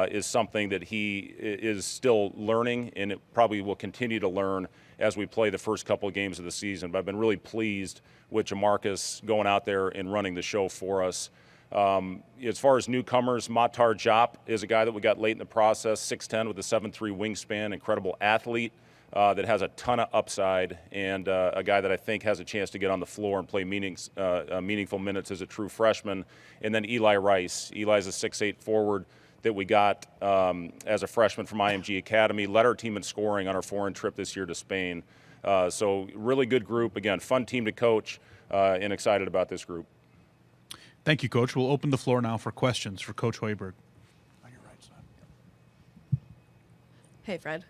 is something that he is still learning, and it probably will continue to learn as we play the first couple of games of the season. But I've been really pleased with Jamarcus going out there and running the show for us. As far as newcomers, Matar Diop is a guy that we got late in the process, 6'10" with a 7'3" wingspan, incredible athlete that has a ton of upside, and a guy that I think has a chance to get on the floor and play meaningful minutes as a true freshman. And then Eli Rice. Eli's a 6'8" forward that we got as a freshman from IMG Academy, led our team in scoring on our foreign trip this year to Spain. So really good group. Again, fun team to coach, and excited about this group. Thank you, Coach. We'll open the floor now for questions for Coach Hoiberg. Hey, Fred.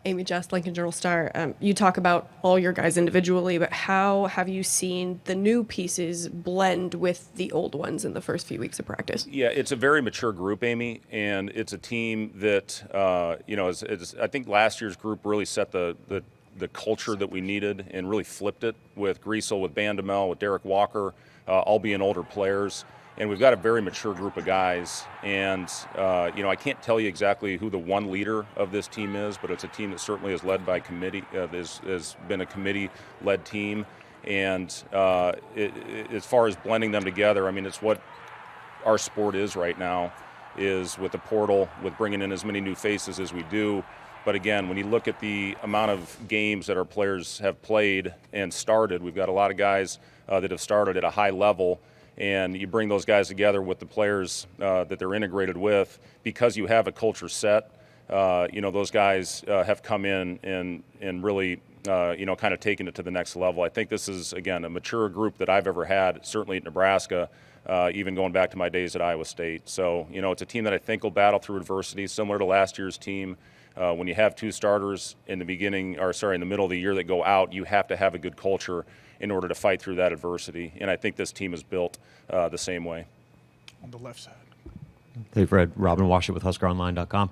Amy Just, Lincoln Journal-Star. You talk about all your guys individually, but how have you seen the new pieces blend with the old ones in the first few weeks of practice? Yeah, it's a very mature group, Amy, and it's a team that, I think last year's group really set the culture that we needed and really flipped it with Griesel, with Bandamel, with Derek Walker, all being older players. And we've got a very mature group of guys. And, I can't tell you exactly who the one leader of this team is, but it's a team that certainly is led by committee, has been a committee-led team. And as far as blending them together, I mean, it's what our sport is right now, is with the portal, with bringing in as many new faces as we do. But again, when you look at the amount of games that our players have played and started, we've got a lot of guys that have started at a high level, and you bring those guys together with the players that they're integrated with, because you have a culture set. Those guys have come in and really kind of taking it to the next level. I think this is, again, a mature group that I've ever had, certainly at Nebraska, even going back to my days at Iowa State. So, it's a team that I think will battle through adversity, similar to last year's team. When you have two starters in the middle of the year that go out, you have to have a good culture in order to fight through that adversity. And I think this team is built the same way. On the left side. Hey, Fred. Robin Washut with HuskerOnline.com.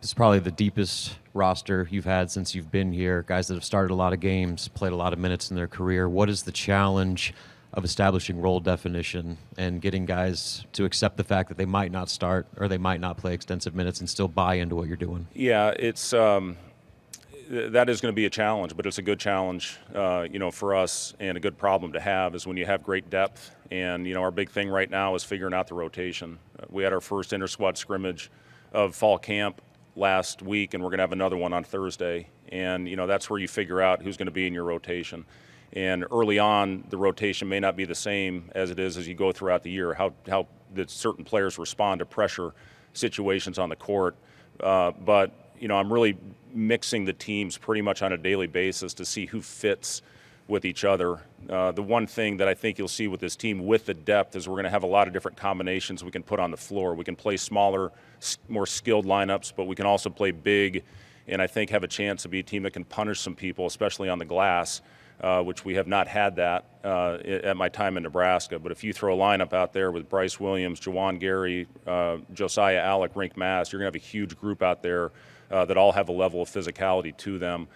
This is probably the deepest roster you've had since you've been here. Guys that have started a lot of games, played a lot of minutes in their career. What is the challenge of establishing role definition and getting guys to accept the fact that they might not start or they might not play extensive minutes and still buy into what you're doing? Yeah, it's that is going to be a challenge, but it's a good challenge, for us, and a good problem to have is when you have great depth. And our big thing right now is figuring out the rotation. We had our first inter-squad scrimmage of fall camp last week, and we're going to have another one on Thursday. And that's where you figure out who's going to be in your rotation. And early on, the rotation may not be the same as it is as you go throughout the year. How that certain players respond to pressure situations on the court, but I'm really mixing the teams pretty much on a daily basis to see who fits with each other. The one thing that I think you'll see with this team with the depth is we're going to have a lot of different combinations we can put on the floor. We can play smaller, more skilled lineups, but we can also play big and I think have a chance to be a team that can punish some people, especially on the glass, which we have not had that at my time in Nebraska. But if you throw a lineup out there with Bryce Williams, Jawan Gary, Josiah Alec, Rink Mass, you're going to have a huge group out there that all have a level of physicality to them.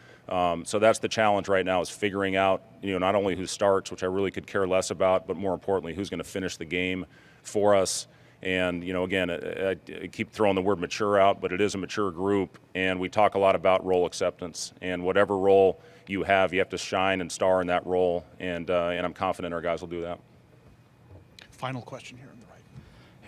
So that's the challenge right now, is figuring out, not only who starts, which I really could care less about, but more importantly, who's going to finish the game for us. And, again, I keep throwing the word mature out, but it is a mature group, and we talk a lot about role acceptance. And whatever role you have to shine and star in that role, and I'm confident our guys will do that. Final question here on the right.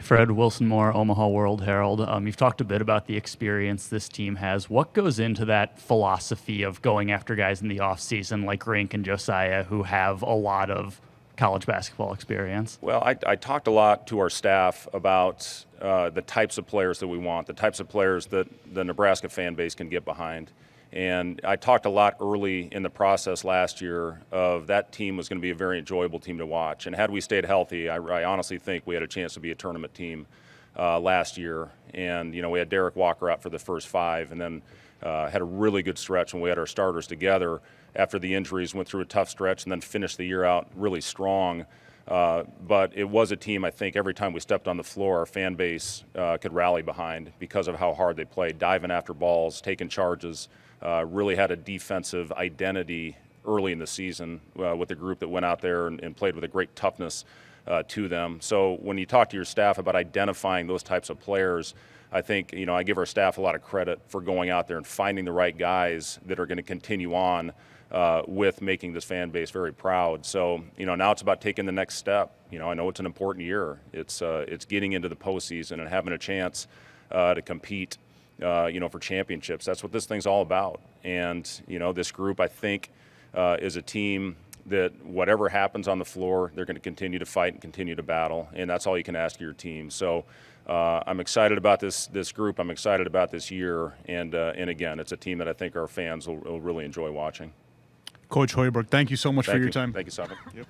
Fred, Wilson Moore, Omaha World Herald. You've talked a bit about the experience this team has. What goes into that philosophy of going after guys in the offseason like Rink and Josiah, who have a lot of college basketball experience? Well, I talked a lot to our staff about the types of players that we want, the types of players that the Nebraska fan base can get behind. And I talked a lot early in the process last year of that team was going to be a very enjoyable team to watch. And had we stayed healthy, I honestly think we had a chance to be a tournament team last year. And, we had Derek Walker out for the first 5 and then had a really good stretch when we had our starters together after the injuries, went through a tough stretch and then finished the year out really strong. But it was a team, I think, every time we stepped on the floor, our fan base could rally behind because of how hard they played, diving after balls, taking charges. Really had a defensive identity early in the season with the group that went out there and played with a great toughness to them. So when you talk to your staff about identifying those types of players, I think, I give our staff a lot of credit for going out there and finding the right guys that are going to continue on with making this fan base very proud. So, now it's about taking the next step. I know it's an important year. It's getting into the postseason and having a chance to compete for championships. That's what this thing's all about. And, this group, I think, is a team that whatever happens on the floor, they're going to continue to fight and continue to battle. And that's all you can ask of your team. So I'm excited about this group. I'm excited about this year. And again, it's a team that I think our fans will really enjoy watching. Coach Hoiberg, thank you so much for your time. Thank you, Saddi. Yep.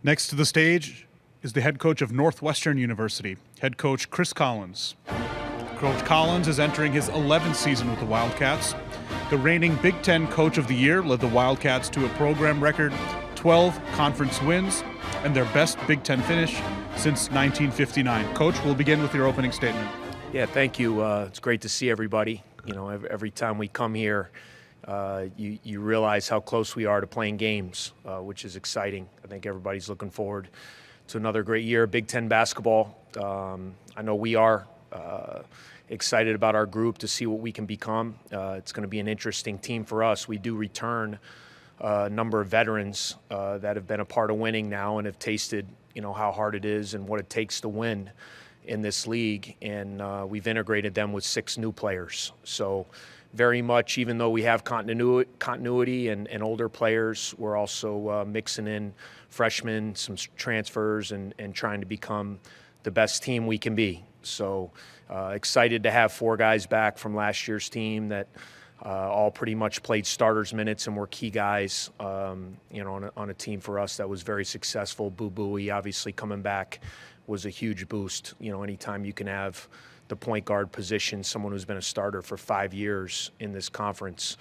Next to the stage is the head coach of Northwestern University, head coach Chris Collins. Coach Collins is entering his 11th season with the Wildcats. The reigning Big Ten Coach of the Year led the Wildcats to a program record 12 conference wins and their best Big Ten finish since 1959. Coach, we'll begin with your opening statement. Yeah, thank you. It's great to see everybody. Every time we come here, you realize how close we are to playing games, which is exciting. I think everybody's looking forward to another great year of Big Ten basketball. I know we are excited about our group to see what we can become. It's going to be an interesting team for us. We do return a number of veterans that have been a part of winning now and have tasted, how hard it is and what it takes to win in this league. And we've integrated them with 6 new players. So very much, even though we have continuity and older players, we're also mixing in freshmen, some transfers, and trying to become the best team we can be. So excited to have 4 guys back from last year's team that all pretty much played starters minutes and were key guys, on a team for us that was very successful. Boo Buie obviously coming back was a huge boost. Anytime you can have the point guard position, someone who's been a starter for 5 years in this conference,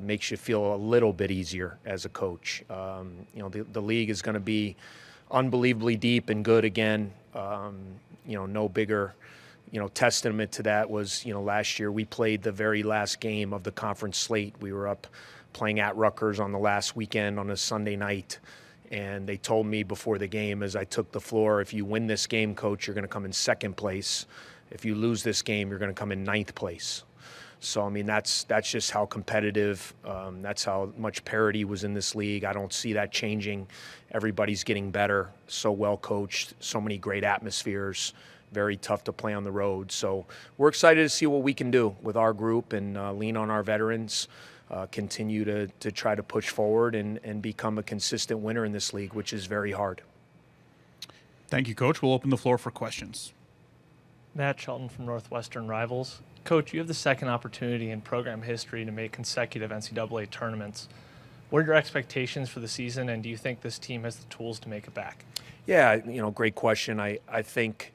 makes you feel a little bit easier as a coach. The league is going to be unbelievably deep and good again. No bigger testament to that was, last year we played the very last game of the conference slate. We were up playing at Rutgers on the last weekend on a Sunday night. And they told me before the game as I took the floor, if you win this game, coach, you're going to come in second place. If you lose this game, you're going to come in ninth place. So, that's just how competitive, that's how much parity was in this league. I don't see that changing. Everybody's getting better, so well coached, so many great atmospheres, very tough to play on the road. So we're excited to see what we can do with our group and lean on our veterans, continue to try to push forward and become a consistent winner in this league, which is very hard. Thank you, Coach. We'll open the floor for questions. Matt Shelton from Northwestern Rivals. Coach, you have the second opportunity in program history to make consecutive NCAA tournaments. What are your expectations for the season, and do you think this team has the tools to make it back? Yeah, great question. I think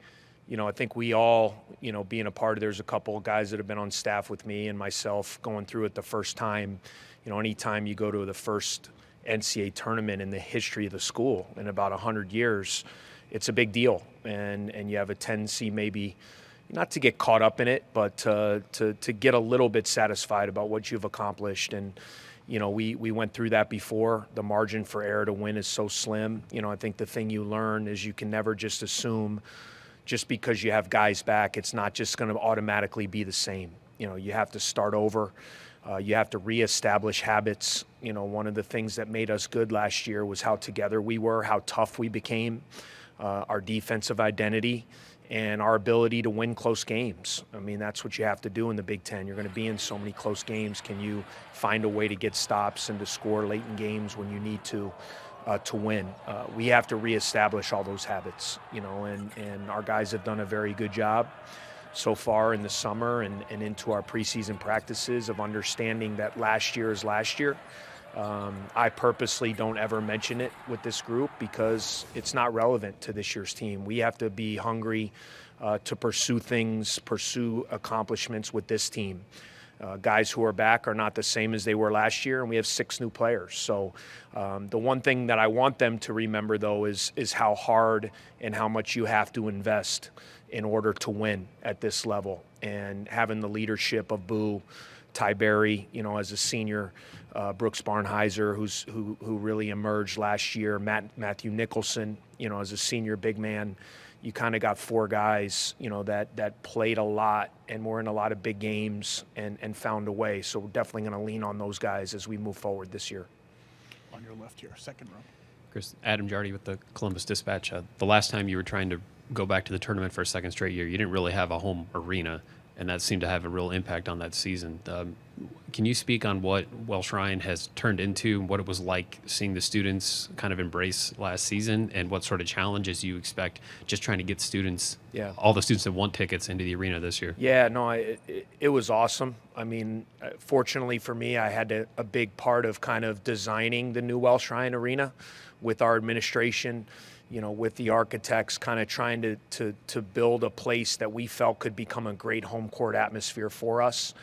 we all, being a part of, there's a couple of guys that have been on staff with me and myself going through it the first time. Anytime you go to the first NCAA tournament in the history of the school in about 100 years, it's a big deal. And you have a tendency maybe not to get caught up in it, but to get a little bit satisfied about what you've accomplished. And, we went through that before. The margin for error to win is so slim. I think the thing you learn is you can never just assume just because you have guys back, it's not just going to automatically be the same. You have to start over. You have to reestablish habits. One of the things that made us good last year was how together we were, how tough we became, our defensive identity, and our ability to win close games. That's what you have to do in the Big Ten. You're going to be in so many close games. Can you find a way to get stops and to score late in games when you need to win? We have to reestablish all those habits, and our guys have done a very good job so far in the summer and into our preseason practices of understanding that last year is last year. I purposely don't ever mention it with this group because it's not relevant to this year's team. We have to be hungry to pursue accomplishments with this team. Guys who are back are not the same as they were last year, and we have 6 new players. So the one thing that I want them to remember, though, is how hard and how much you have to invest in order to win at this level. And having the leadership of Boo, Ty Berry, as a senior, Brooks Barnheiser, who really emerged last year, Matthew Nicholson, as a senior big man. You kind of got 4 guys, that played a lot and were in a lot of big games and found a way. So we're definitely going to lean on those guys as we move forward this year. On your left here, second row. Chris, Adam Jardy with the Columbus Dispatch. The last time you were trying to go back to the tournament for a second straight year, you didn't really have a home arena, and that seemed to have a real impact on that season. Can you speak on what Welsh Ryan has turned into, what it was like seeing the students kind of embrace last season, and what sort of challenges you expect just trying to get students, all the students that want tickets, into the arena this year? Yeah, no, it was awesome. Fortunately for me, I had a big part of kind of designing the new Welsh Ryan arena with our administration, with the architects, kind of trying to build a place that we felt could become a great home court atmosphere for us.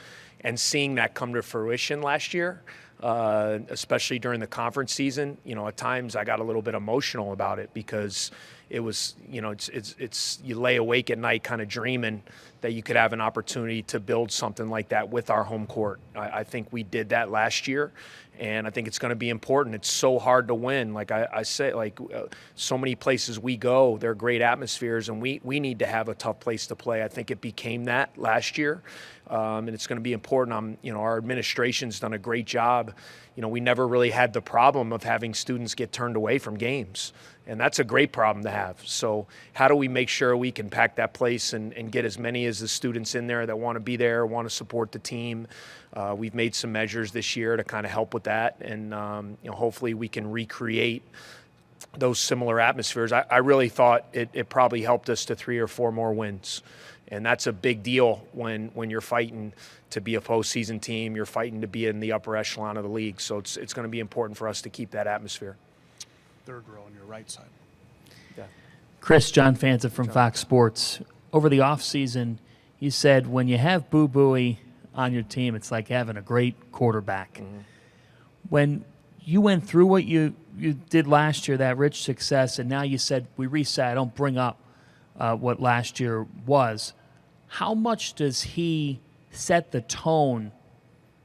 And seeing that come to fruition last year, especially during the conference season, at times I got a little bit emotional about it because it was, it's you lay awake at night kind of dreaming that you could have an opportunity to build something like that with our home court. I think we did that last year, and I think it's going to be important. It's so hard to win. Like I say, so many places we go, they're great atmospheres, and we need to have a tough place to play. I think it became that last year, and it's going to be important. Our administration's done a great job. We never really had the problem of having students get turned away from games, and that's a great problem to have. So how do we make sure we can pack that place and get as many as the students in there that want to be there, want to support the team? We've made some measures this year to kind of help with that, and hopefully we can recreate those similar atmospheres. I really thought it probably helped us to 3 or 4 more wins. And that's a big deal when you're fighting to be a postseason team. You're fighting to be in the upper echelon of the league. So it's going to be important for us to keep that atmosphere. Third row on your right side. Yeah. Chris, John Fanta from Fox Sports. Over the offseason, you said when you have Boo Buie on your team, it's like having a great quarterback. When you went through what you did last year, that rich success, and now you said we reset, I don't bring up what last year was. How much does he set the tone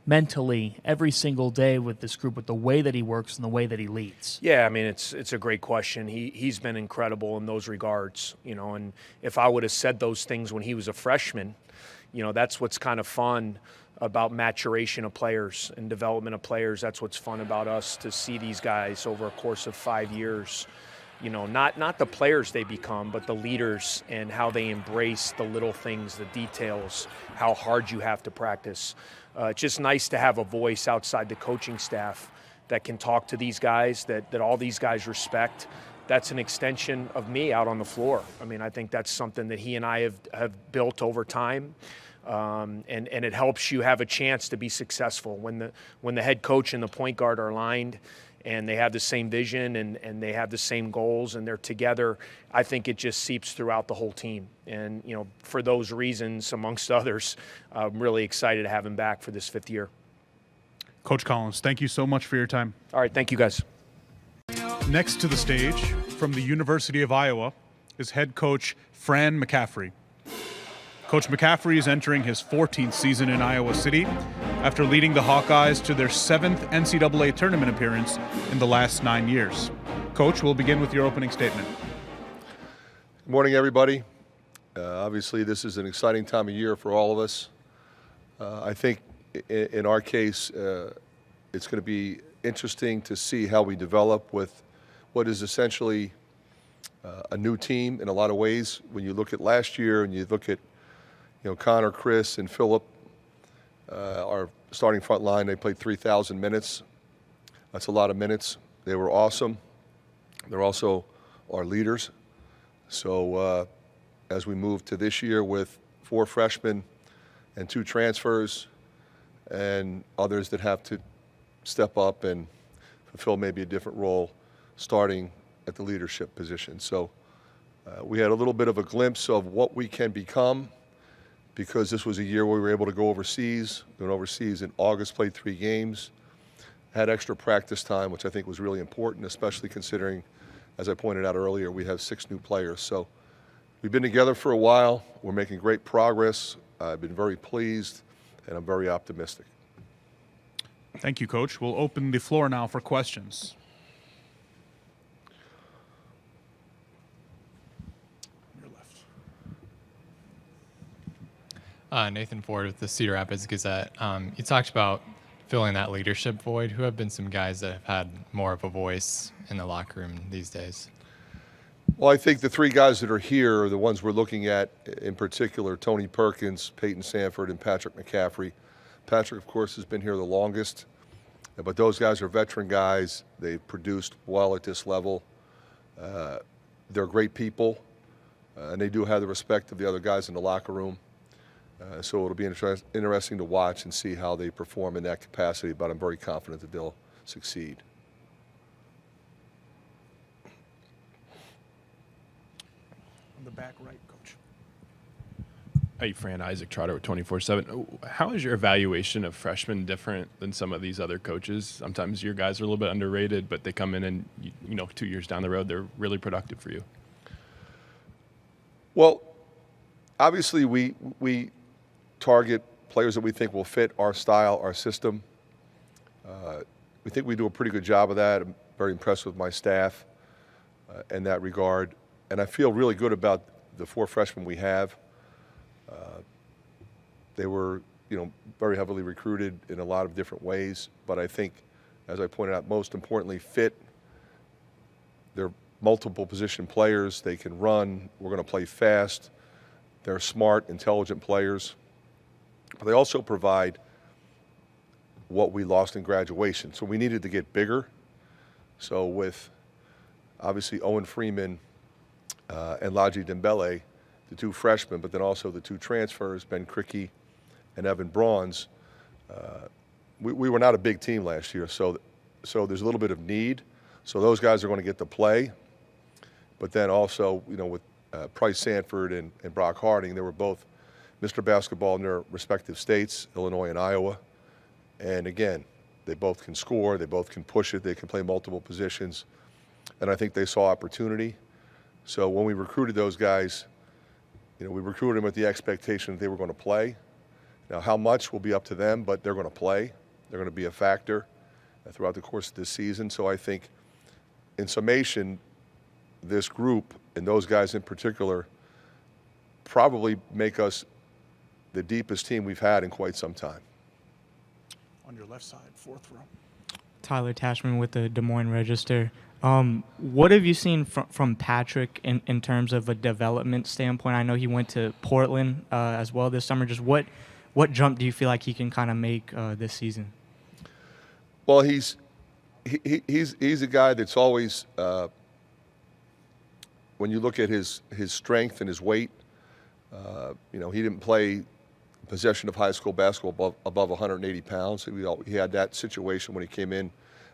mentally every single day with this group, with the way that he works and the way that he leads? Yeah, I mean, it's a great question. He's been incredible in those regards, you know, and if I would have said those things when he was a freshman, you know, that's what's kind of fun about maturation of players and development of players. That's what's fun about us, to see these guys over a course of 5 years, you know, not the players they become, but the leaders and how they embrace the little things, the details, how hard you have to practice. It's just nice to have a voice outside the coaching staff that can talk to these guys, that all these guys respect. That's an extension of me out on the floor. I mean, I think that's something that he and I have built over time. And it helps you have a chance to be successful when the head coach and the point guard are aligned and they have the same vision and they have the same goals and they're together. I think it just seeps throughout the whole team. And, you know, for those reasons, amongst others, I'm really excited to have him back for this 5th year. Coach Collins, thank you so much for your time. All right, thank you guys. Next to the stage, from the University of Iowa, is head coach Fran McCaffery. Coach McCaffery is entering his 14th season in Iowa City after leading the Hawkeyes to their 7th NCAA tournament appearance in the last 9 years. Coach, we'll begin with your opening statement. Good morning, everybody. Obviously, this is an exciting time of year for all of us. I think in our case, it's going to be interesting to see how we develop with what is essentially a new team in a lot of ways. When you look at last year and you look at, you know, Connor, Chris, and Phillip, our starting front line, they played 3,000 minutes. That's a lot of minutes. They were awesome. They're also our leaders. So as we move to this year with 4 freshmen and 2 transfers and others that have to step up and fulfill maybe a different role starting at the leadership position. So we had a little bit of a glimpse of what we can become, because this was a year where we were able to go overseas. Went overseas in August, played 3 games, had extra practice time, which I think was really important, especially considering, as I pointed out earlier, we have 6 new players. So we've been together for a while. We're making great progress. I've been very pleased, and I'm very optimistic. Thank you, Coach. We'll open the floor now for questions. Nathan Ford with the Cedar Rapids Gazette. You talked about filling that leadership void. Who have been some guys that have had more of a voice in the locker room these days? Well, I think the 3 guys that are here are the ones we're looking at in particular: Tony Perkins, Peyton Sanford, and Patrick McCaffery. Patrick, of course, has been here the longest, but those guys are veteran guys. They've produced well at this level. They're great people, and they do have the respect of the other guys in the locker room. So it'll be interesting to watch and see how they perform in that capacity, but I'm very confident that they'll succeed. On the back right, Coach. Hey, Fran, Isaac Trotter with 24/7. How is your evaluation of freshmen different than some of these other coaches? Sometimes your guys are a little bit underrated, but they come in and, you know, 2 years down the road, they're really productive for you. Well, obviously we target players that we think will fit our style, our system. We think we do a pretty good job of that. I'm very impressed with my staff in that regard. And I feel really good about the 4 freshmen we have. They were, you know, very heavily recruited in a lot of different ways. But I think, as I pointed out, most importantly, fit. They're multiple position players. They can run. We're going to play fast. They're smart, intelligent players. But they also provide what we lost in graduation. So we needed to get bigger. So with, obviously, Owen Freeman and Laji Dembele, the two freshmen, but then also the two transfers, Ben Crickey and Evan Bronze. We were not a big team last year, so there's a little bit of need. So those guys are going to get to play. But then also, with Price Sanford and Brock Harding, they were both Mr. Basketball in their respective states, Illinois and Iowa. And again, they both can score, they both can push it, they can play multiple positions. And I think they saw opportunity. So when we recruited those guys, we recruited them with the expectation that they were going to play. Now, how much will be up to them, but they're going to play. They're going to be a factor throughout the course of this season. So I think, in summation, this group, and those guys in particular, probably make us the deepest team we've had in quite some time. On your left side, fourth row. Tyler Tashman with the Des Moines Register. What have you seen from Patrick in terms of a development standpoint? I know he went to Portland as well this summer. Just what jump do you feel like he can kind of make this season? Well, he's a guy that's always, when you look at his strength and his weight, he didn't play possession of high school basketball above 180 pounds. He had that situation when he came in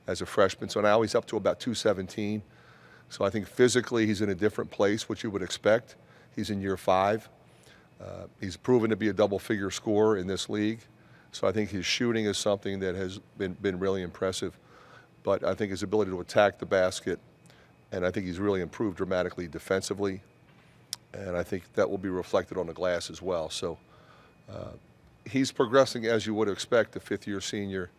as a freshman. So now he's up to about 217. So I think physically he's in a different place, which you would expect. He's in year 5. He's proven to be a double-figure scorer in this league. So I think his shooting is something that has been really impressive. But I think his ability to attack the basket, and I think he's really improved dramatically defensively. And I think that will be reflected on the glass as well. So he's progressing as you would expect a fifth-year senior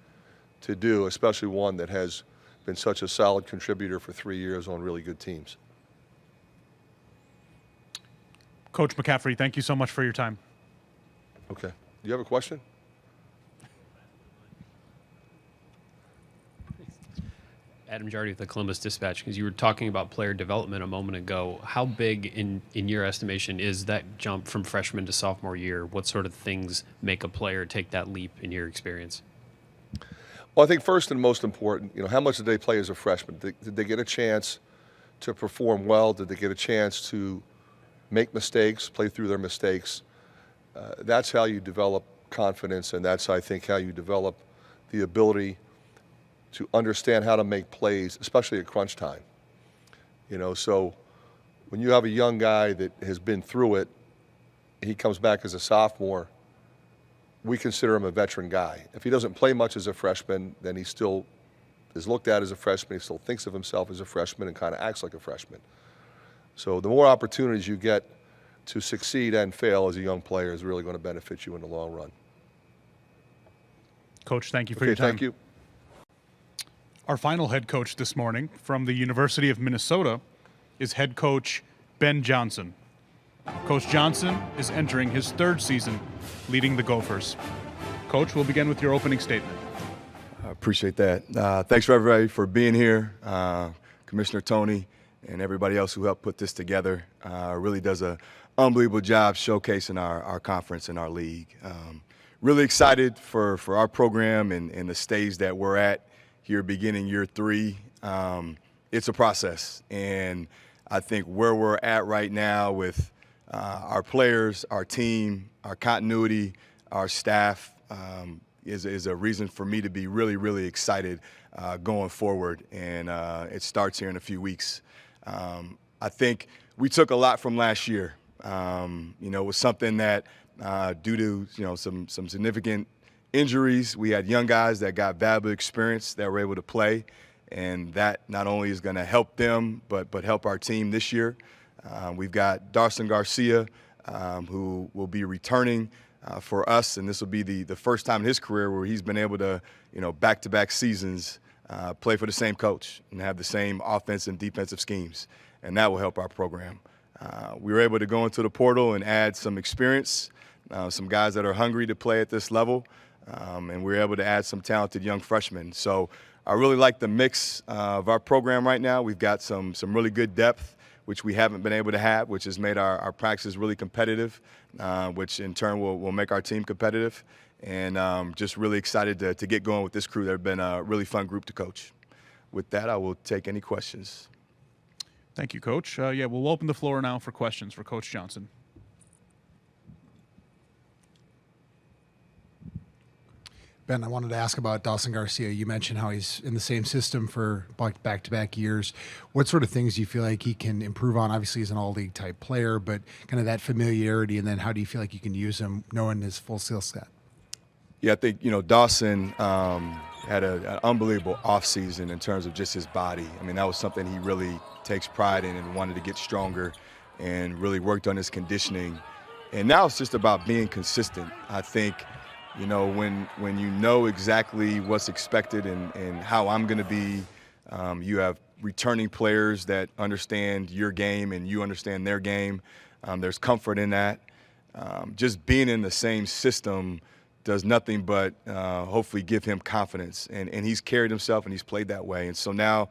to do, especially one that has been such a solid contributor for 3 years on really good teams. Coach McCaffery, thank you so much for your time. Okay. Do you have a question? Adam Jardy with the Columbus Dispatch, because you were talking about player development a moment ago. How big, in your estimation, is that jump from freshman to sophomore year? What sort of things make a player take that leap in your experience? Well, I think first and most important, how much did they play as a freshman? Did they get a chance to perform well? Did they get a chance to make mistakes, play through their mistakes? That's how you develop confidence, and that's, I think, how you develop the ability to understand how to make plays, especially at crunch time. So when you have a young guy that has been through it, he comes back as a sophomore, we consider him a veteran guy. If he doesn't play much as a freshman, then he still is looked at as a freshman. He still thinks of himself as a freshman and kind of acts like a freshman. So the more opportunities you get to succeed and fail as a young player is really going to benefit you in the long run. Coach, thank you for your time. Thank you. Our final head coach this morning from the University of Minnesota is head coach Ben Johnson. Coach Johnson is entering his 3rd season leading the Gophers. Coach, we'll begin with your opening statement. I appreciate that. Thanks for everybody for being here. Commissioner Tony and everybody else who helped put this together really does an unbelievable job showcasing our conference and our league. Really excited for our program and the stage that we're at here beginning year 3. It's a process, and I think where we're at right now with our players, our team, our continuity, our staff is a reason for me to be really, really excited going forward, and it starts here in a few weeks. I think we took a lot from last year. It was something that due to some significant injuries, we had young guys that got valuable experience that were able to play, and that not only is going to help them but help our team this year. We've got Darson Garcia, who will be returning for us, and this will be the first time in his career where he's been able to, back-to-back seasons play for the same coach and have the same offensive and defensive schemes, and that will help our program. We were able to go into the portal and add some experience, some guys that are hungry to play at this level, and we were able to add some talented young freshmen. So I really like the mix of our program right now. We've got some really good depth, which we haven't been able to have, which has made our practices really competitive, which in turn will make our team competitive. And just really excited to get going with this crew. They've been a really fun group to coach. With that, I will take any questions. Thank you, Coach. We'll open the floor now for questions for Coach Johnson. Ben, I wanted to ask about Dawson Garcia. You mentioned how he's in the same system for back-to-back years. What sort of things do you feel like he can improve on? Obviously, he's an all-league type player, but kind of that familiarity, and then how do you feel like you can use him knowing his full skill set? Yeah, I think, Dawson had an unbelievable offseason in terms of just his body. I mean, that was something he really takes pride in and wanted to get stronger and really worked on his conditioning. And now it's just about being consistent. I think, when you know exactly what's expected and how I'm going to be, you have returning players that understand your game and you understand their game. There's comfort in that. Just being in the same system does nothing but hopefully give him confidence. And he's carried himself and he's played that way. And so now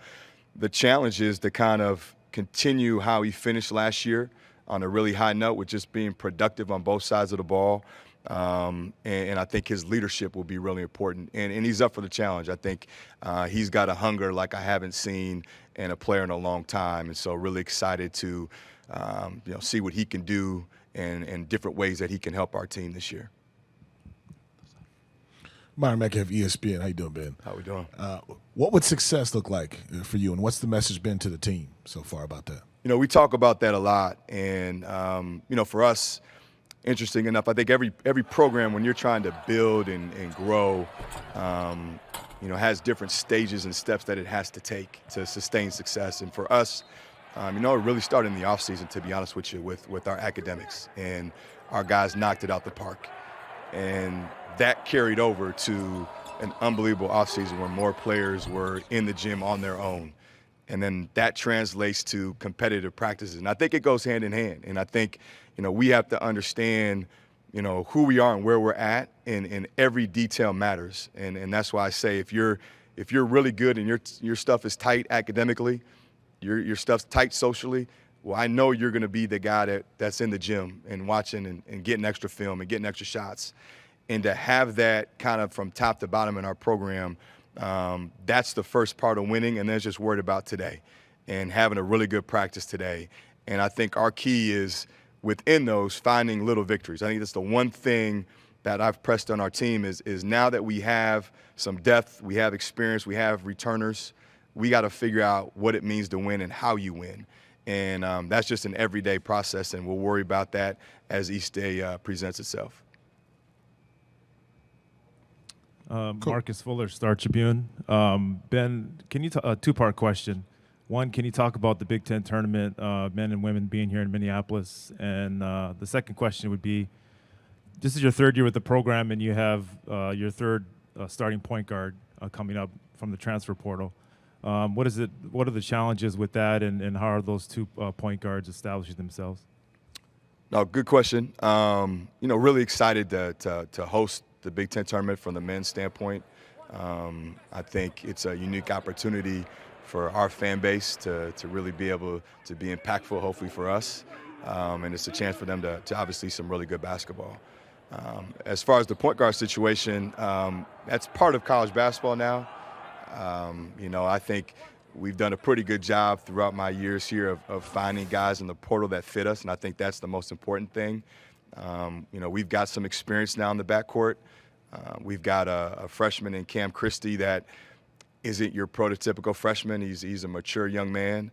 the challenge is to kind of continue how he finished last year on a really high note with just being productive on both sides of the ball. And I think his leadership will be really important. And he's up for the challenge. I think he's got a hunger like I haven't seen in a player in a long time. And so really excited to see what he can do and different ways that he can help our team this year. Myron McCaffery, ESPN. How you doing, Ben? How we doing? What would success look like for you, and what's the message been to the team so far about that? We talk about that a lot. And, for us, interesting enough, I think every program, when you're trying to build and grow, has different stages and steps that it has to take to sustain success. And for us, it really started in the offseason, to be honest with you, with our academics. And our guys knocked it out the park. And that carried over to an unbelievable offseason where more players were in the gym on their own. And then that translates to competitive practices. And I think it goes hand in hand. And I think, we have to understand, who we are and where we're at, and every detail matters. And that's why I say if you're really good and your stuff is tight academically, your stuff's tight socially, well, I know you're going to be the guy that's in the gym and watching and getting extra film and getting extra shots. And to have that kind of from top to bottom in our program, that's the first part of winning, and then it's just worried about today and having a really good practice today. And I think our key is within those finding little victories. I think that's the one thing that I've pressed on our team is now that we have some depth, we have experience, we have returners, we got to figure out what it means to win and how you win. And that's just an everyday process, and we'll worry about that as each day presents itself. Marcus Fuller, Star Tribune. Ben, can you a two-part question? One, can you talk about the Big Ten tournament, men and women being here in Minneapolis? And the second question would be, this is your third year with the program, and you have your third starting point guard coming up from the transfer portal. What are the challenges with that, and how are those two point guards establishing themselves? No, good question. Really excited to host the Big Ten tournament from the men's standpoint. I think it's a unique opportunity for our fan base to really be able to be impactful, hopefully for us. And it's a chance for them to obviously some really good basketball. As far as the point guard situation, that's part of college basketball now. I think we've done a pretty good job throughout my years here of finding guys in the portal that fit us, and I think that's the most important thing. We've got some experience now in the backcourt. We've got a freshman in Cam Christie that isn't your prototypical freshman. He's a mature young man.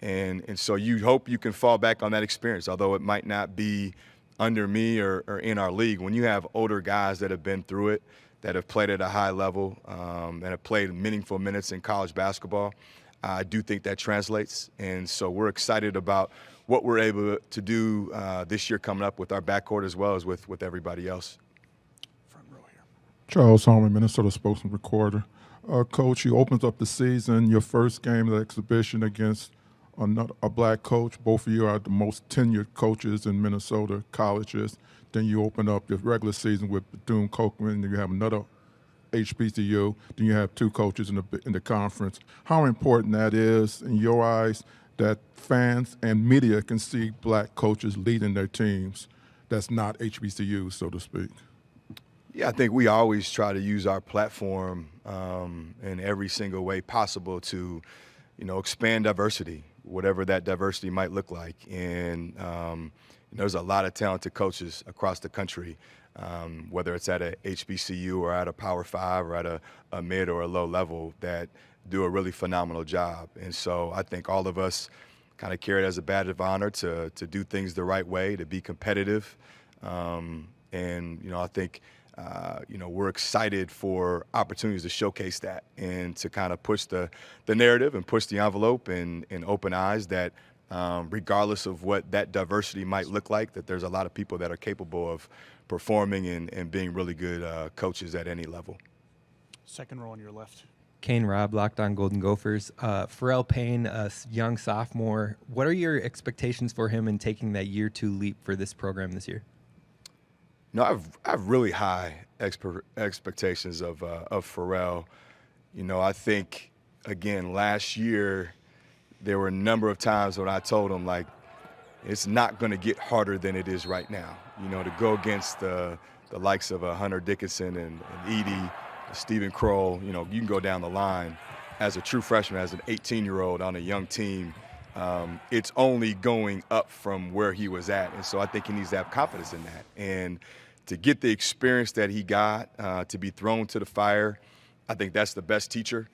And so you hope you can fall back on that experience, although it might not be under me or in our league. When you have older guys that have been through it, that have played at a high level, and have played meaningful minutes in college basketball, I do think that translates. And so we're excited about what we're able to do this year coming up with our backcourt as well as with everybody else. Charles Holtmann, Minnesota Spokesman Recorder. Coach, you opened up the season, your first game of the exhibition against a black coach. Both of you are the most tenured coaches in Minnesota colleges. Then you open up the regular season with Bethune-Cookman, and you have another HBCU. Then you have two coaches in the conference. How important that is in your eyes that fans and media can see black coaches leading their teams that's not HBCUs, so to speak? Yeah, I think we always try to use our platform in every single way possible to, expand diversity, whatever that diversity might look like. And there's a lot of talented coaches across the country. whether it's at a HBCU or at a Power 5 or at a mid or a low level, that do a really phenomenal job. And so I think all of us kind of carry it as a badge of honor to do things the right way, to be competitive. And, you know, I think, you know, we're excited for opportunities to showcase that and to kind of push the narrative and push the envelope and open eyes that regardless of what that diversity might look like, that there's a lot of people that are capable of performing and being really good coaches at any level. Second row on your left. Kane Robb, Locked On Golden Gophers. Pharrell Payne, a young sophomore. What are your expectations for him in taking that year 2 leap for this program this year? No, I've really high expectations of Pharrell. You know, I think, again, last year there were a number of times when I told him, like, it's not going to get harder than it is right now. You know, to go against the likes of Hunter Dickinson and Edey, Stephen Kroll, you know, you can go down the line. As a true freshman, as an 18-year-old on a young team, it's only going up from where he was at. And so I think he needs to have confidence in that. And to get the experience that he got, to be thrown to the fire, I think that's the best teacher.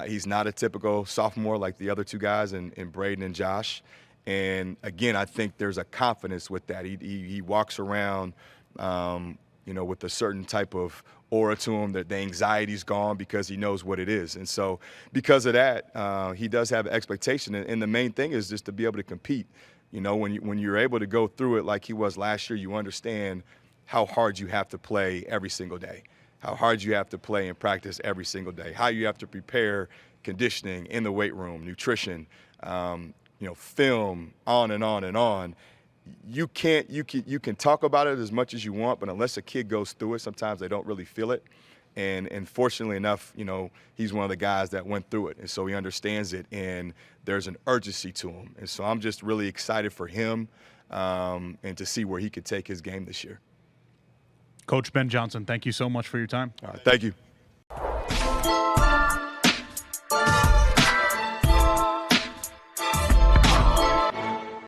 He's not a typical sophomore like the other two guys in Braden and Josh. And, again, I think there's a confidence with that. He walks around, you know, with a certain type of aura to him, that the anxiety's gone because he knows what it is. And so because of that, he does have expectation. And the main thing is just to be able to compete. You know, when you're able to go through it like he was last year, you understand how hard you have to play every single day, how hard you have to play and practice every single day, how you have to prepare conditioning in the weight room, nutrition, you know, film, on and on and on. You can talk about it as much as you want, but unless a kid goes through it, sometimes they don't really feel it. And fortunately enough, you know, he's one of the guys that went through it, and so he understands it, and there's an urgency to him. And so I'm just really excited for him and to see where he could take his game this year. Coach Ben Johnson, thank you so much for your time. All right, thank you.